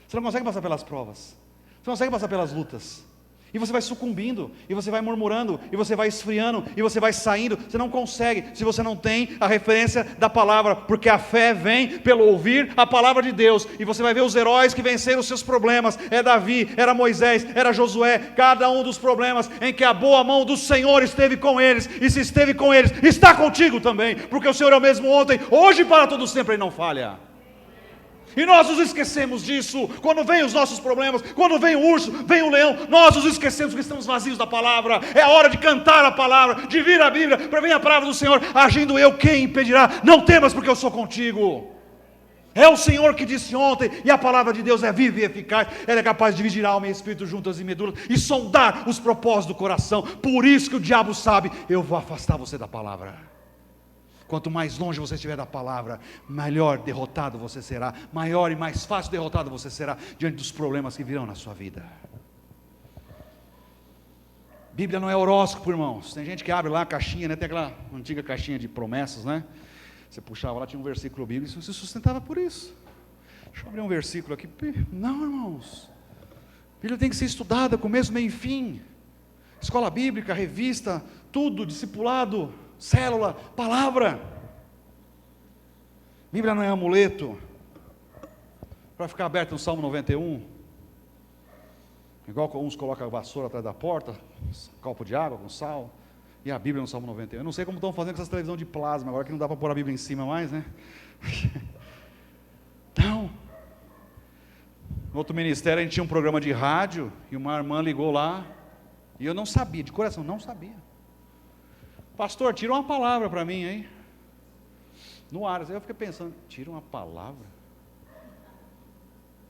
você não consegue passar pelas provas, você não consegue passar pelas lutas. E você vai sucumbindo, e você vai murmurando, e você vai esfriando, e você vai saindo. Você não consegue, se você não tem a referência da palavra, porque a fé vem pelo ouvir a palavra de Deus. E você vai ver os heróis que venceram os seus problemas. É Davi, era Moisés, era Josué. Cada um dos problemas em que a boa mão do Senhor esteve com eles. E se esteve com eles, está contigo também. Porque o Senhor é o mesmo ontem, hoje e para todo sempre, Ele não falha. E nós nos esquecemos disso, quando vem os nossos problemas, quando vem o urso, vem o leão, nós nos esquecemos que estamos vazios da palavra. É a hora de cantar a palavra, de vir a Bíblia, para vir a palavra do Senhor, agindo eu, quem impedirá? Não temas, porque eu sou contigo. É o Senhor que disse ontem, e a palavra de Deus é viva e eficaz, ela é capaz de dividir alma e espírito juntas e medulas, e sondar os propósitos do coração. Por isso que o diabo sabe, eu vou afastar você da palavra. Quanto mais longe você estiver da palavra, melhor derrotado você será, maior e mais fácil derrotado você será, diante dos problemas que virão na sua vida. Bíblia não é horóscopo, irmãos. Tem gente que abre lá a caixinha, né? Tem aquela antiga caixinha de promessas, né? Você puxava lá, tinha um versículo bíblico, e você sustentava por isso. Deixa eu abrir um versículo aqui. Não, irmãos. Bíblia tem que ser estudada, começo, meio e fim. Escola bíblica, revista, tudo, discipulado, célula, palavra. Bíblia não é amuleto para ficar aberto no Salmo 91, igual uns colocam a vassoura atrás da porta, copo de água com sal, e a Bíblia no Salmo 91. Eu não sei como estão fazendo com essas televisões de plasma, agora que não dá para pôr a Bíblia em cima mais, né? Não. No outro ministério a gente tinha um programa de rádio, e uma irmã ligou lá, e eu não sabia, de coração, não sabia. Pastor, tira uma palavra para mim, hein? No ar, eu fiquei pensando, tira uma palavra?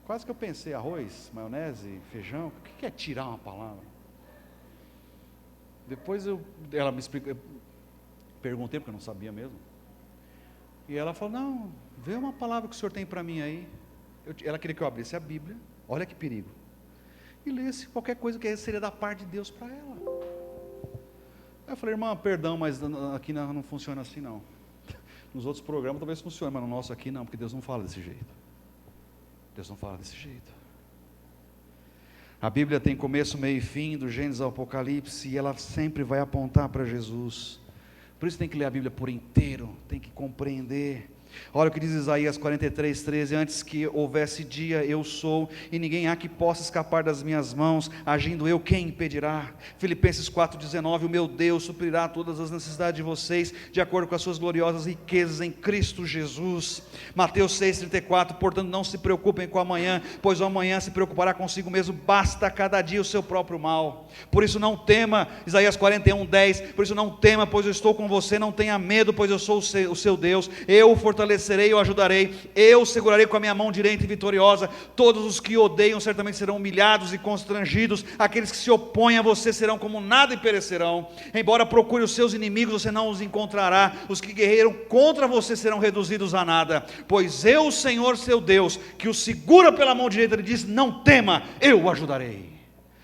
Quase que eu pensei, arroz, maionese, feijão, o que é tirar uma palavra? Depois ela me explicou, eu perguntei porque eu não sabia mesmo. E ela falou, não, vê uma palavra que o senhor tem para mim aí. Ela queria que eu abrisse a Bíblia, olha que perigo, e lesse qualquer coisa que seria da parte de Deus para ela. Aí eu falei, irmã, perdão, mas aqui não funciona assim não. Nos outros programas talvez funcione, mas no nosso aqui não, porque Deus não fala desse jeito. Deus não fala desse jeito. A Bíblia tem começo, meio e fim, do Gênesis ao Apocalipse, e ela sempre vai apontar para Jesus. Por isso tem que ler a Bíblia por inteiro, tem que compreender. Olha o que diz Isaías 43:13, antes que houvesse dia, eu sou, e ninguém há que possa escapar das minhas mãos, agindo eu, quem impedirá? Filipenses 4:19, o meu Deus suprirá todas as necessidades de vocês, de acordo com as suas gloriosas riquezas em Cristo Jesus. Mateus 6:34, portanto não se preocupem com o amanhã, pois o amanhã se preocupará consigo mesmo, basta cada dia o seu próprio mal. Por isso não tema, Isaías 41:10, por isso não tema, pois eu estou com você, não tenha medo, pois eu sou o seu Deus, eu o fortalecerei, eu ajudarei, eu segurarei com a minha mão direita e vitoriosa. Todos os que odeiam certamente serão humilhados e constrangidos, aqueles que se opõem a você serão como nada e perecerão. Embora procure os seus inimigos, você não os encontrará, os que guerreiram contra você serão reduzidos a nada, pois eu, o Senhor seu Deus, que o segura pela mão direita, ele diz, não tema, eu o ajudarei.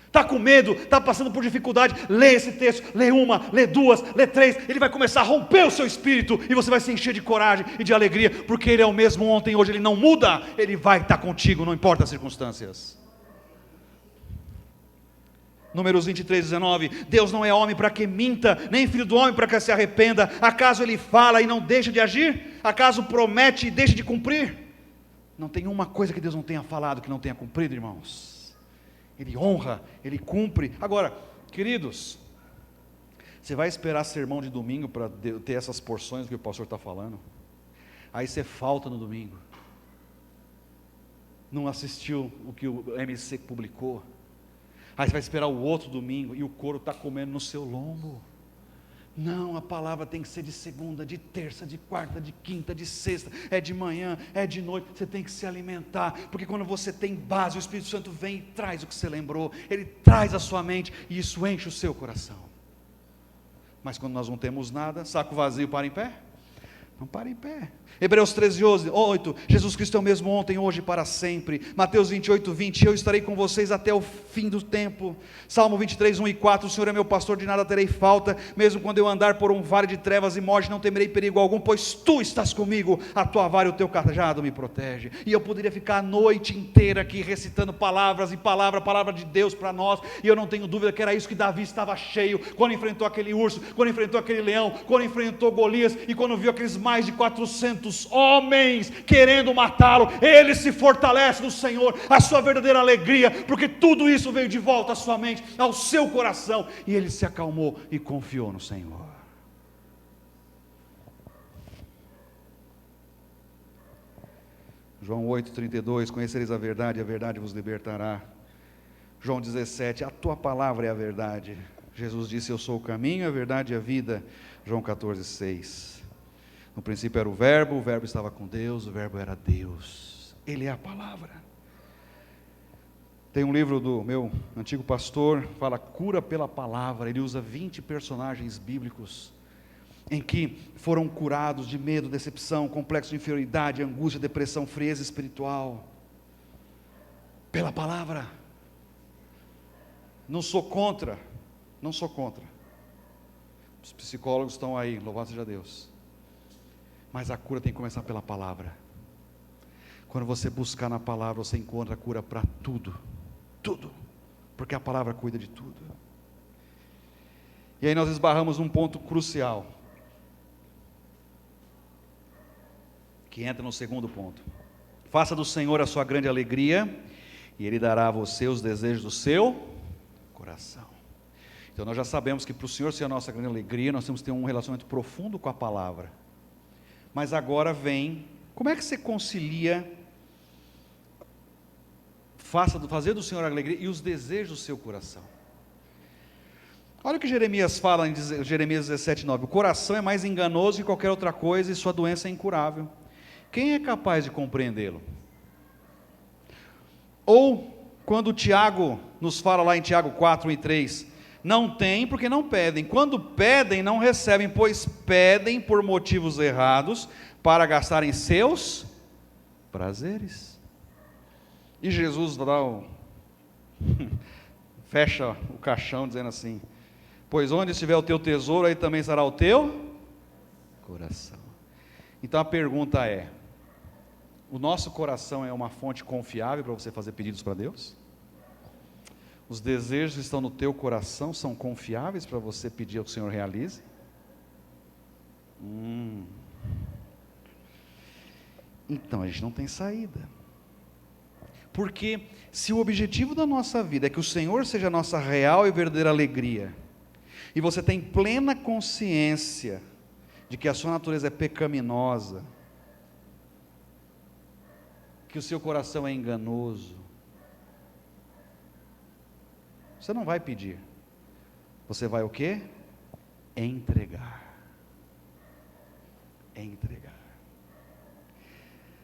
Está com medo, está passando por dificuldade, lê esse texto, lê uma, lê duas, lê três, ele vai começar a romper o seu espírito, e você vai se encher de coragem e de alegria, porque ele é o mesmo ontem, hoje, ele não muda, ele vai estar contigo, não importa as circunstâncias. Números 23:19, Deus não é homem para que minta, nem filho do homem para que se arrependa. Acaso ele fala e não deixa de agir? Acaso promete e deixa de cumprir? Não tem uma coisa que Deus não tenha falado, que não tenha cumprido, irmãos. Ele honra, Ele cumpre. Agora, queridos, você vai esperar sermão de domingo para ter essas porções que o pastor está falando? Aí você falta no domingo, não assistiu o que o MC publicou, aí você vai esperar o outro domingo, e o couro está comendo no seu lombo. Não, a palavra tem que ser de segunda, de terça, de quarta, de quinta, de sexta, é de manhã, é de noite, você tem que se alimentar, porque quando você tem base, o Espírito Santo vem e traz o que você lembrou, ele traz a sua mente, e isso enche o seu coração. Mas quando nós não temos nada, saco vazio para em pé? Não para em pé. Hebreus 13, 8, Jesus Cristo é o mesmo ontem, hoje e para sempre. Mateus 28, 20, eu estarei com vocês até o fim do tempo. Salmo 23, 1 e 4, o Senhor é meu pastor, de nada terei falta, mesmo quando eu andar por um vale de trevas e morte, não temerei perigo algum, pois tu estás comigo, a tua vara e o teu cajado me protege. E eu poderia ficar a noite inteira aqui recitando palavras e palavra de Deus para nós, e eu não tenho dúvida que era isso que Davi estava cheio, quando enfrentou aquele urso, quando enfrentou aquele leão, quando enfrentou Golias, e quando viu aqueles mais de 400 homens querendo matá-lo, ele se fortalece no Senhor, a sua verdadeira alegria, porque tudo isso veio de volta à sua mente, ao seu coração, e ele se acalmou e confiou no Senhor. João 8,32, conhecereis a verdade vos libertará. João 17, a tua palavra é a verdade. Jesus disse, eu sou o caminho, a verdade e a vida. João 14,6. No princípio era o verbo estava com Deus, o verbo era Deus. Ele é a palavra. Tem um livro do meu antigo pastor, fala cura pela palavra. Ele usa 20 personagens bíblicos, em que foram curados de medo, decepção, complexo de inferioridade, angústia, depressão, frieza espiritual. Pela palavra. Não sou contra. Os psicólogos estão aí, louvado seja Deus. Mas a cura tem que começar pela palavra. Quando você buscar na palavra, você encontra a cura para tudo. Tudo. Porque a palavra cuida de tudo. E aí nós esbarramos num ponto crucial, que entra no segundo ponto. Faça do Senhor a sua grande alegria, e Ele dará a você os desejos do seu coração. Então nós já sabemos que para o Senhor ser a nossa grande alegria, nós temos que ter um relacionamento profundo com a palavra. Mas agora vem, como é que você concilia fazer do Senhor a alegria e os desejos do seu coração? Olha o que Jeremias fala em Jeremias 17:9, o coração é mais enganoso que qualquer outra coisa e sua doença é incurável. Quem é capaz de compreendê-lo? Ou, quando Tiago nos fala lá em Tiago 4:1-3, não têm porque não pedem, quando pedem não recebem, pois pedem por motivos errados, para gastarem seus prazeres. E Jesus fecha o caixão dizendo assim, pois onde estiver o teu tesouro, aí também estará o teu coração. Então a pergunta é, o nosso coração é uma fonte confiável para você fazer pedidos para Deus? Os desejos que estão no teu coração são confiáveis para você pedir ao que o Senhor realize? Então a gente não tem saída. Porque se o objetivo da nossa vida é que o Senhor seja a nossa real e verdadeira alegria, e você tem plena consciência de que a sua natureza é pecaminosa, que o seu coração é enganoso, você não vai pedir, você vai o quê? Entregar.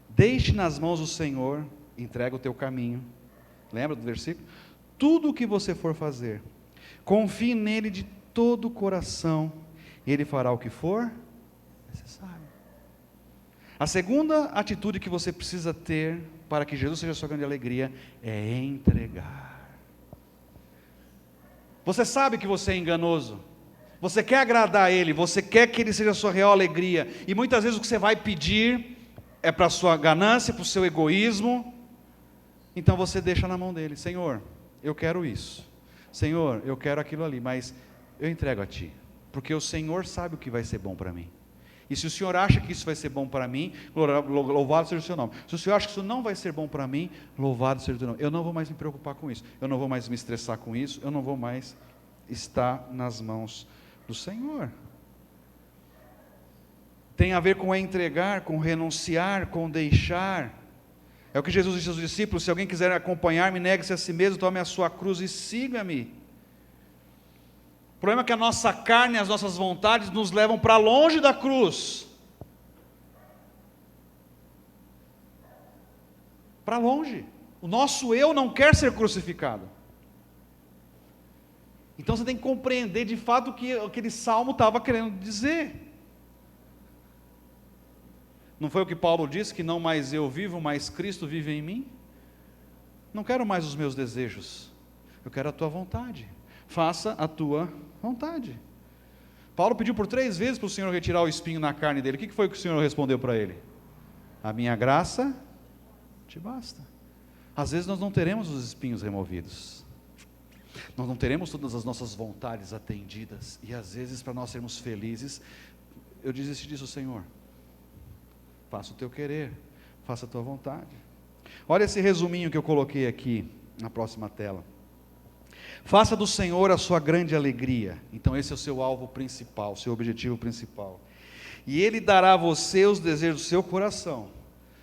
Deixe nas mãos do Senhor, entrega o teu caminho, lembra do versículo? Tudo o que você for fazer, confie nele de todo o coração, e Ele fará o que for necessário. A segunda atitude que você precisa ter, para que Jesus seja a sua grande alegria, é entregar. Você sabe que você é enganoso, você quer agradar a Ele, você quer que Ele seja a sua real alegria, e muitas vezes o que você vai pedir é para a sua ganância, para o seu egoísmo, então você deixa na mão dele, Senhor, eu quero isso, Senhor, eu quero aquilo ali, mas eu entrego a Ti, porque o Senhor sabe o que vai ser bom para mim, e se o Senhor acha que isso vai ser bom para mim, louvado seja o Seu nome. Se o Senhor acha que isso não vai ser bom para mim, louvado seja o Teu nome. Eu não vou mais me preocupar com isso, eu não vou mais me estressar com isso, eu não vou mais estar nas mãos do Senhor. Tem a ver com entregar, com renunciar, com deixar. É o que Jesus disse aos discípulos, se alguém quiser acompanhar-me, negue-se a si mesmo, tome a sua cruz e siga-me. O problema é que a nossa carne e as nossas vontades nos levam para longe da cruz. Para longe. O nosso eu não quer ser crucificado. Então você tem que compreender de fato o que aquele salmo estava querendo dizer. Não foi o que Paulo disse, que não mais eu vivo, mas Cristo vive em mim? Não quero mais os meus desejos, eu quero a tua vontade. Faça a tua vontade. Paulo pediu por 3 vezes para o Senhor retirar o espinho na carne dele. O que foi que o Senhor respondeu para ele? A minha graça te basta. Às vezes nós não teremos os espinhos removidos, nós não teremos todas as nossas vontades atendidas, e às vezes para nós sermos felizes, eu desisti disso, Senhor, faça o teu querer, faça a tua vontade. Olha esse resuminho que eu coloquei aqui na próxima tela. Faça do Senhor a sua grande alegria. Então esse é o seu alvo principal, o seu objetivo principal. E Ele dará a você os desejos do seu coração.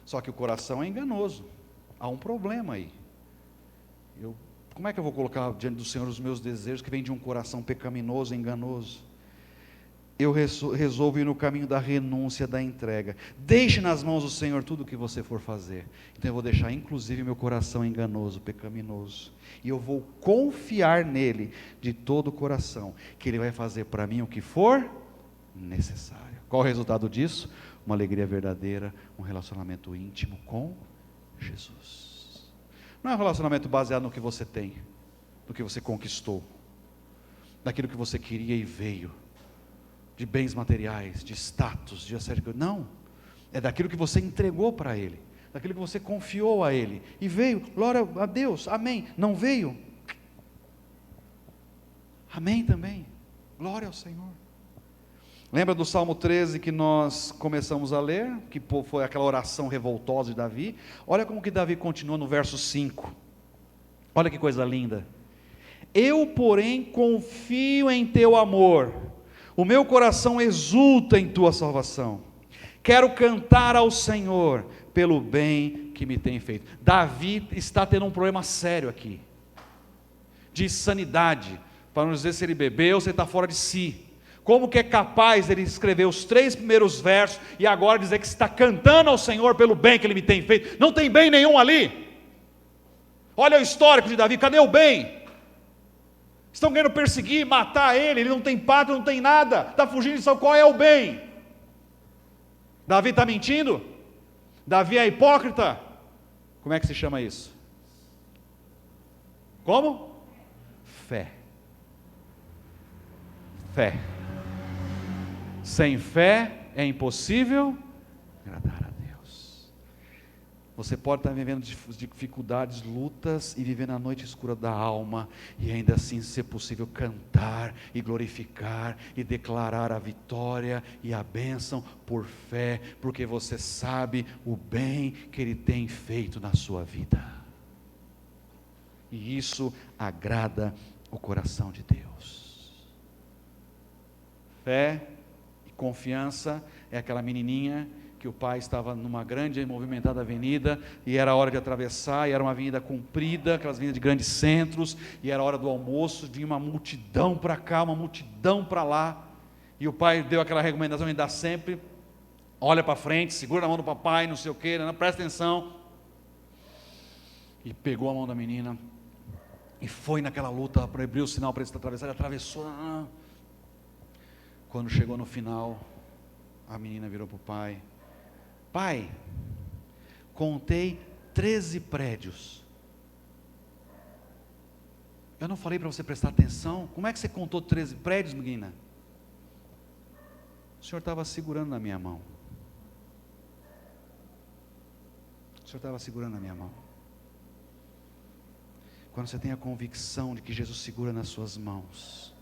Só que o coração é enganoso. Há um problema aí. Como é que eu vou colocar diante do Senhor os meus desejos que vêm de um coração pecaminoso, enganoso? Eu resolvo ir no caminho da renúncia, da entrega. Deixe nas mãos do Senhor tudo o que você for fazer. Então eu vou deixar inclusive meu coração enganoso, pecaminoso. E eu vou confiar nele de todo o coração, que Ele vai fazer para mim o que for necessário. Qual o resultado disso? Uma alegria verdadeira, um relacionamento íntimo com Jesus. Não é um relacionamento baseado no que você tem, no que você conquistou, naquilo que você queria e veio, de bens materiais, de status, de série de coisas. Não, é daquilo que você entregou para Ele, daquilo que você confiou a Ele, e veio, glória a Deus, amém. Não veio? Amém também, glória ao Senhor. Lembra do Salmo 13 que nós começamos a ler, que foi aquela oração revoltosa de Davi? Olha como que Davi continua no verso 5, olha que coisa linda. Eu, porém, confio em teu amor, o meu coração exulta em tua salvação, quero cantar ao Senhor pelo bem que me tem feito. Davi está tendo um problema sério aqui, de sanidade, para não dizer se ele bebeu ou se ele está fora de si. Como que é capaz ele escrever os 3 primeiros versos e agora dizer que está cantando ao Senhor pelo bem que Ele me tem feito? Não tem bem nenhum ali. Olha o histórico de Davi, cadê o bem? Estão querendo perseguir, matar ele não tem pátria, não tem nada, está fugindo de qual é o bem? Davi está mentindo? Davi é hipócrita? Como é que se chama isso? Como? Fé. Fé. Sem fé é impossível agradar a Deus. Você pode estar vivendo dificuldades, lutas e vivendo a noite escura da alma e ainda assim ser possível cantar e glorificar e declarar a vitória e a bênção por fé, porque você sabe o bem que Ele tem feito na sua vida. E isso agrada o coração de Deus. Fé e confiança é aquela menininha que o pai estava numa grande e movimentada avenida, e era hora de atravessar, e era uma avenida comprida, aquelas avenidas de grandes centros, e era hora do almoço, vinha uma multidão para cá, uma multidão para lá, e o pai deu aquela recomendação, ele dá sempre, olha para frente, segura na mão do papai, não sei o que, presta atenção, e pegou a mão da menina, e foi naquela luta, para abrir o sinal para ele atravessar, ele atravessou, quando chegou no final, a menina virou para o pai: pai, contei 13 prédios. Eu não falei para você prestar atenção? Como é que você contou 13 prédios, menina? O Senhor estava segurando na minha mão. O Senhor estava segurando na minha mão. Quando você tem a convicção de que Jesus segura nas suas mãos,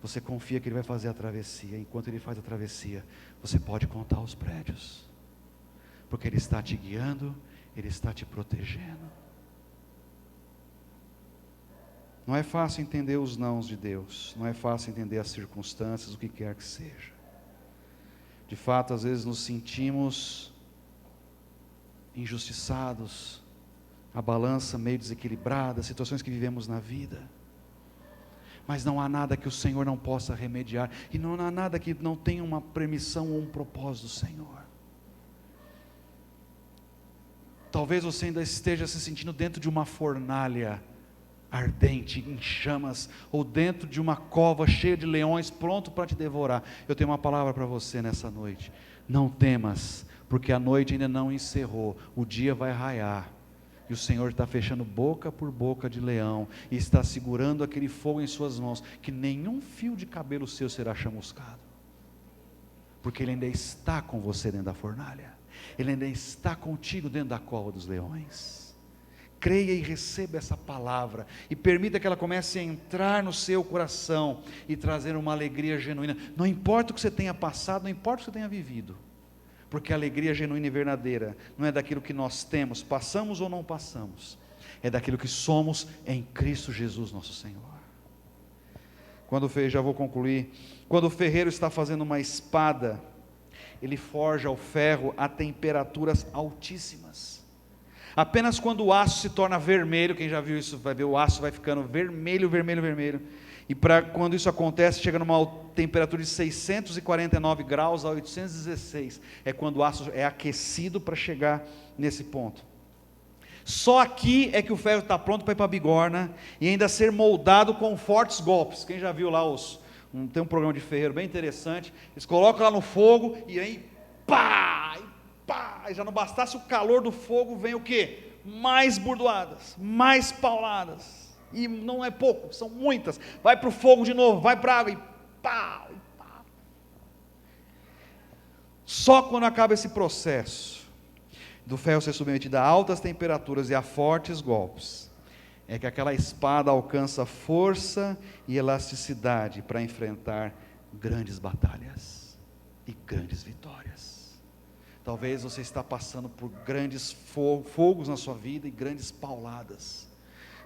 você confia que Ele vai fazer a travessia. Enquanto Ele faz a travessia, você pode contar os prédios, porque Ele está te guiando, Ele está te protegendo. Não é fácil entender os nãos de Deus, não é fácil entender as circunstâncias, o que quer que seja. De fato, às vezes nos sentimos injustiçados, a balança meio desequilibrada, situações que vivemos na vida. Mas não há nada que o Senhor não possa remediar, e não há nada que não tenha uma permissão ou um propósito do Senhor. Talvez você ainda esteja se sentindo dentro de uma fornalha, ardente, em chamas, ou dentro de uma cova cheia de leões, pronto para te devorar. Eu tenho uma palavra para você nessa noite: não temas, porque a noite ainda não encerrou, o dia vai raiar, e o Senhor está fechando boca por boca de leão, e está segurando aquele fogo em suas mãos, que nenhum fio de cabelo seu será chamuscado, porque Ele ainda está com você dentro da fornalha, Ele ainda está contigo dentro da cova dos leões. Creia e receba essa palavra, e permita que ela comece a entrar no seu coração, e trazer uma alegria genuína. Não importa o que você tenha passado, não importa o que você tenha vivido, porque a alegria genuína e verdadeira, não é daquilo que nós temos, passamos ou não passamos, é daquilo que somos em Cristo Jesus nosso Senhor. Já vou concluir. Quando o ferreiro está fazendo uma espada, ele forja o ferro a temperaturas altíssimas. Apenas quando o aço se torna vermelho, quem já viu isso vai ver o aço vai ficando vermelho, vermelho, vermelho, e quando isso acontece, chega numa temperatura de 649 graus a 816, é quando o aço é aquecido para chegar nesse ponto. Só aqui é que o ferro está pronto para ir para a bigorna, e ainda ser moldado com fortes golpes. Quem já viu lá tem um programa de ferreiro bem interessante, eles colocam lá no fogo, e aí pá, e já não bastasse o calor do fogo, vem o quê? Mais bordoadas, mais pauladas, e não é pouco, são muitas, vai para o fogo de novo, vai para a água, e pá. Só quando acaba esse processo, do ferro ser submetido a altas temperaturas e a fortes golpes, é que aquela espada alcança força e elasticidade para enfrentar grandes batalhas e grandes vitórias. Talvez você está passando por grandes fogos na sua vida e grandes pauladas,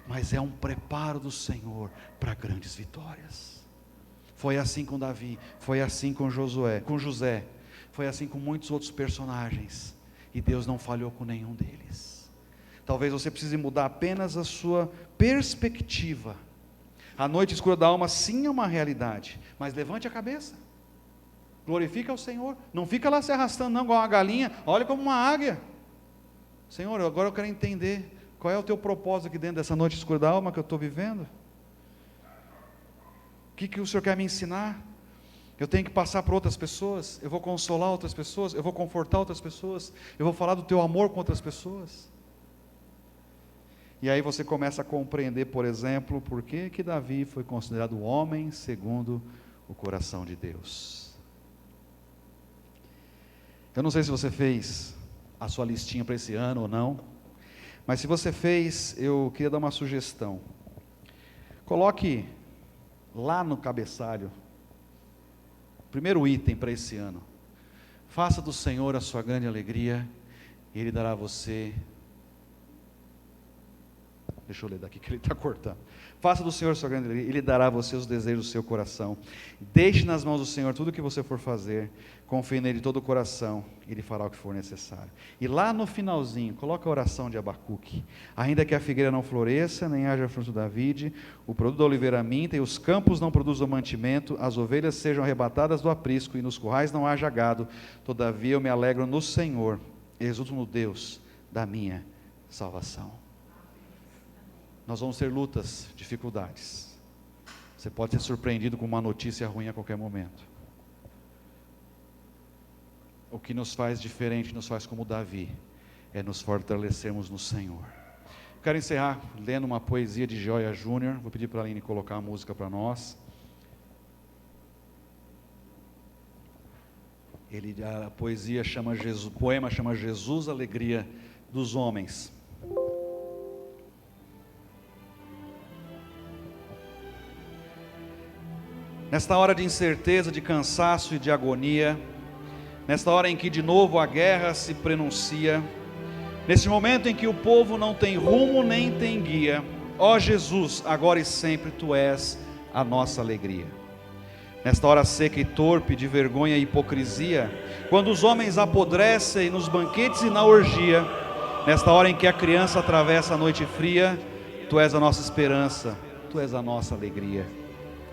mas é um preparo do Senhor para grandes vitórias. Foi assim com Davi, foi assim com José, foi assim com muitos outros personagens, e Deus não falhou com nenhum deles. Talvez você precise mudar apenas a sua perspectiva. A noite escura da alma sim é uma realidade, mas levante a cabeça, glorifica ao Senhor, não fica lá se arrastando não, igual uma galinha, olha como uma águia. Senhor, agora eu quero entender, qual é o teu propósito aqui dentro dessa noite escura da alma que eu estou vivendo? O que o Senhor quer me ensinar? Eu tenho que passar para outras pessoas, eu vou consolar outras pessoas, eu vou confortar outras pessoas, eu vou falar do teu amor com outras pessoas. E aí você começa a compreender, por exemplo, por que Davi foi considerado o homem segundo o coração de Deus. Eu não sei se você fez a sua listinha para esse ano ou não, mas se você fez, eu queria dar uma sugestão. Coloque lá no cabeçalho, primeiro item para esse ano: faça do Senhor a sua grande alegria, e Ele dará a você. Deixa eu ler daqui que ele está cortando. Faça do Senhor a sua grande alegria, Ele dará a você os desejos do seu coração. Deixe nas mãos do Senhor tudo o que você for fazer, confie nele de todo o coração, Ele fará o que for necessário. E lá no finalzinho, coloca a oração de Abacuque: ainda que a figueira não floresça, nem haja fruto da vide, o produto da oliveira minta, e os campos não produzam mantimento, as ovelhas sejam arrebatadas do aprisco, e nos currais não haja gado, todavia eu me alegro no Senhor, exulto no Deus da minha salvação. Nós vamos ter lutas, dificuldades. Você pode ser surpreendido com uma notícia ruim a qualquer momento. O que nos faz diferente, nos faz como Davi, é nos fortalecermos no Senhor. Quero encerrar lendo uma poesia de Joia Júnior. Vou pedir para a Aline colocar a música para nós. A poesia o poema chama Jesus, Alegria dos Homens. Nesta hora de incerteza, de cansaço e de agonia, nesta hora em que de novo a guerra se prenuncia, nesse momento em que o povo não tem rumo nem tem guia, ó Jesus, agora e sempre Tu és a nossa alegria. Nesta hora seca e torpe, de vergonha e hipocrisia, quando os homens apodrecem nos banquetes e na orgia, nesta hora em que a criança atravessa a noite fria, Tu és a nossa esperança, Tu és a nossa alegria.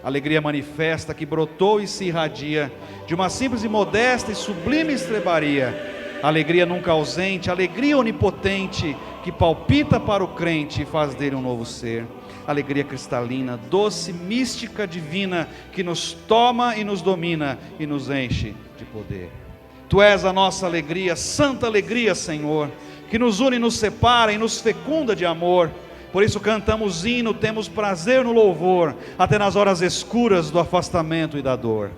Alegria manifesta que brotou e se irradia de uma simples e modesta e sublime estrebaria. Alegria nunca ausente, alegria onipotente que palpita para o crente e faz dele um novo ser. alegria cristalina, doce, mística, divina, que nos toma e nos domina e nos enche de poder. Tu és a nossa alegria, santa alegria, Senhor, que nos une e nos separa e nos fecunda de amor. Por isso cantamos hino, temos prazer no louvor, até nas horas escuras do afastamento e da dor.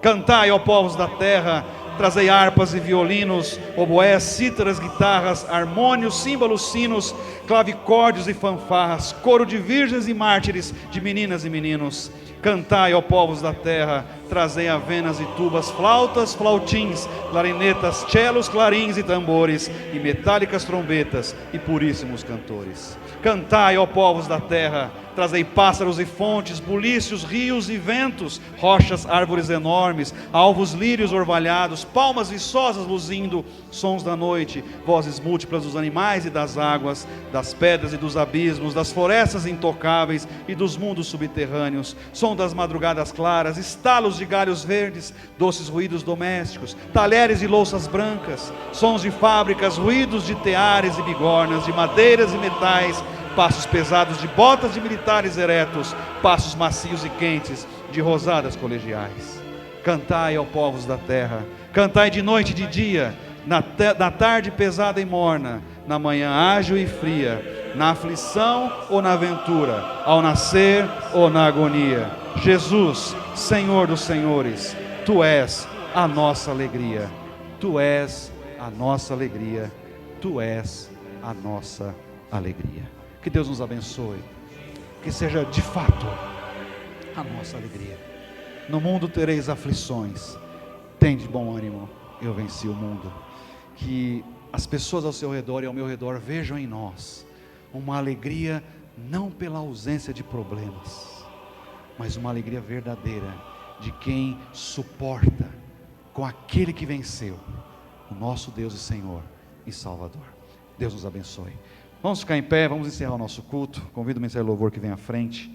Cantai, ó povos da terra, trazei harpas e violinos, oboés, cítaras, guitarras, harmônios, símbolos, sinos, clavicórdios e fanfarras, coro de virgens e mártires, de meninas e meninos. Cantai, ó povos da terra, trazei avenas e tubas, flautas, flautins, clarinetas, celos, clarins e tambores, e metálicas trombetas, e puríssimos cantores. Cantai, ó povos da terra, trazei pássaros e fontes, bulícios, rios e ventos, rochas, árvores enormes, alvos lírios orvalhados, palmas viçosas luzindo, sons da noite, vozes múltiplas dos animais e das águas, das pedras e dos abismos, das florestas intocáveis e dos mundos subterrâneos, som das madrugadas claras, estalos de galhos verdes, doces ruídos domésticos, talheres e louças brancas, sons de fábricas, ruídos de teares e bigornas, de madeiras e metais, passos pesados de botas de militares eretos, passos macios e quentes de rosadas colegiais. Cantai, ó povos da terra, cantai de noite e de dia, na tarde pesada e morna, na manhã ágil e fria, na aflição ou na aventura, ao nascer ou na agonia. Jesus, Senhor dos senhores, Tu és a nossa alegria, Tu és a nossa alegria, Tu és a nossa alegria. Que Deus nos abençoe, que seja de fato a nossa alegria. No mundo tereis aflições, tende bom ânimo, eu venci o mundo. Que as pessoas ao seu redor e ao meu redor vejam em nós uma alegria não pela ausência de problemas, mas uma alegria verdadeira de quem suporta com aquele que venceu, o nosso Deus e Senhor e Salvador. Deus nos abençoe. Vamos ficar em pé, vamos encerrar o nosso culto. Convido o Ministério do Louvor que vem à frente.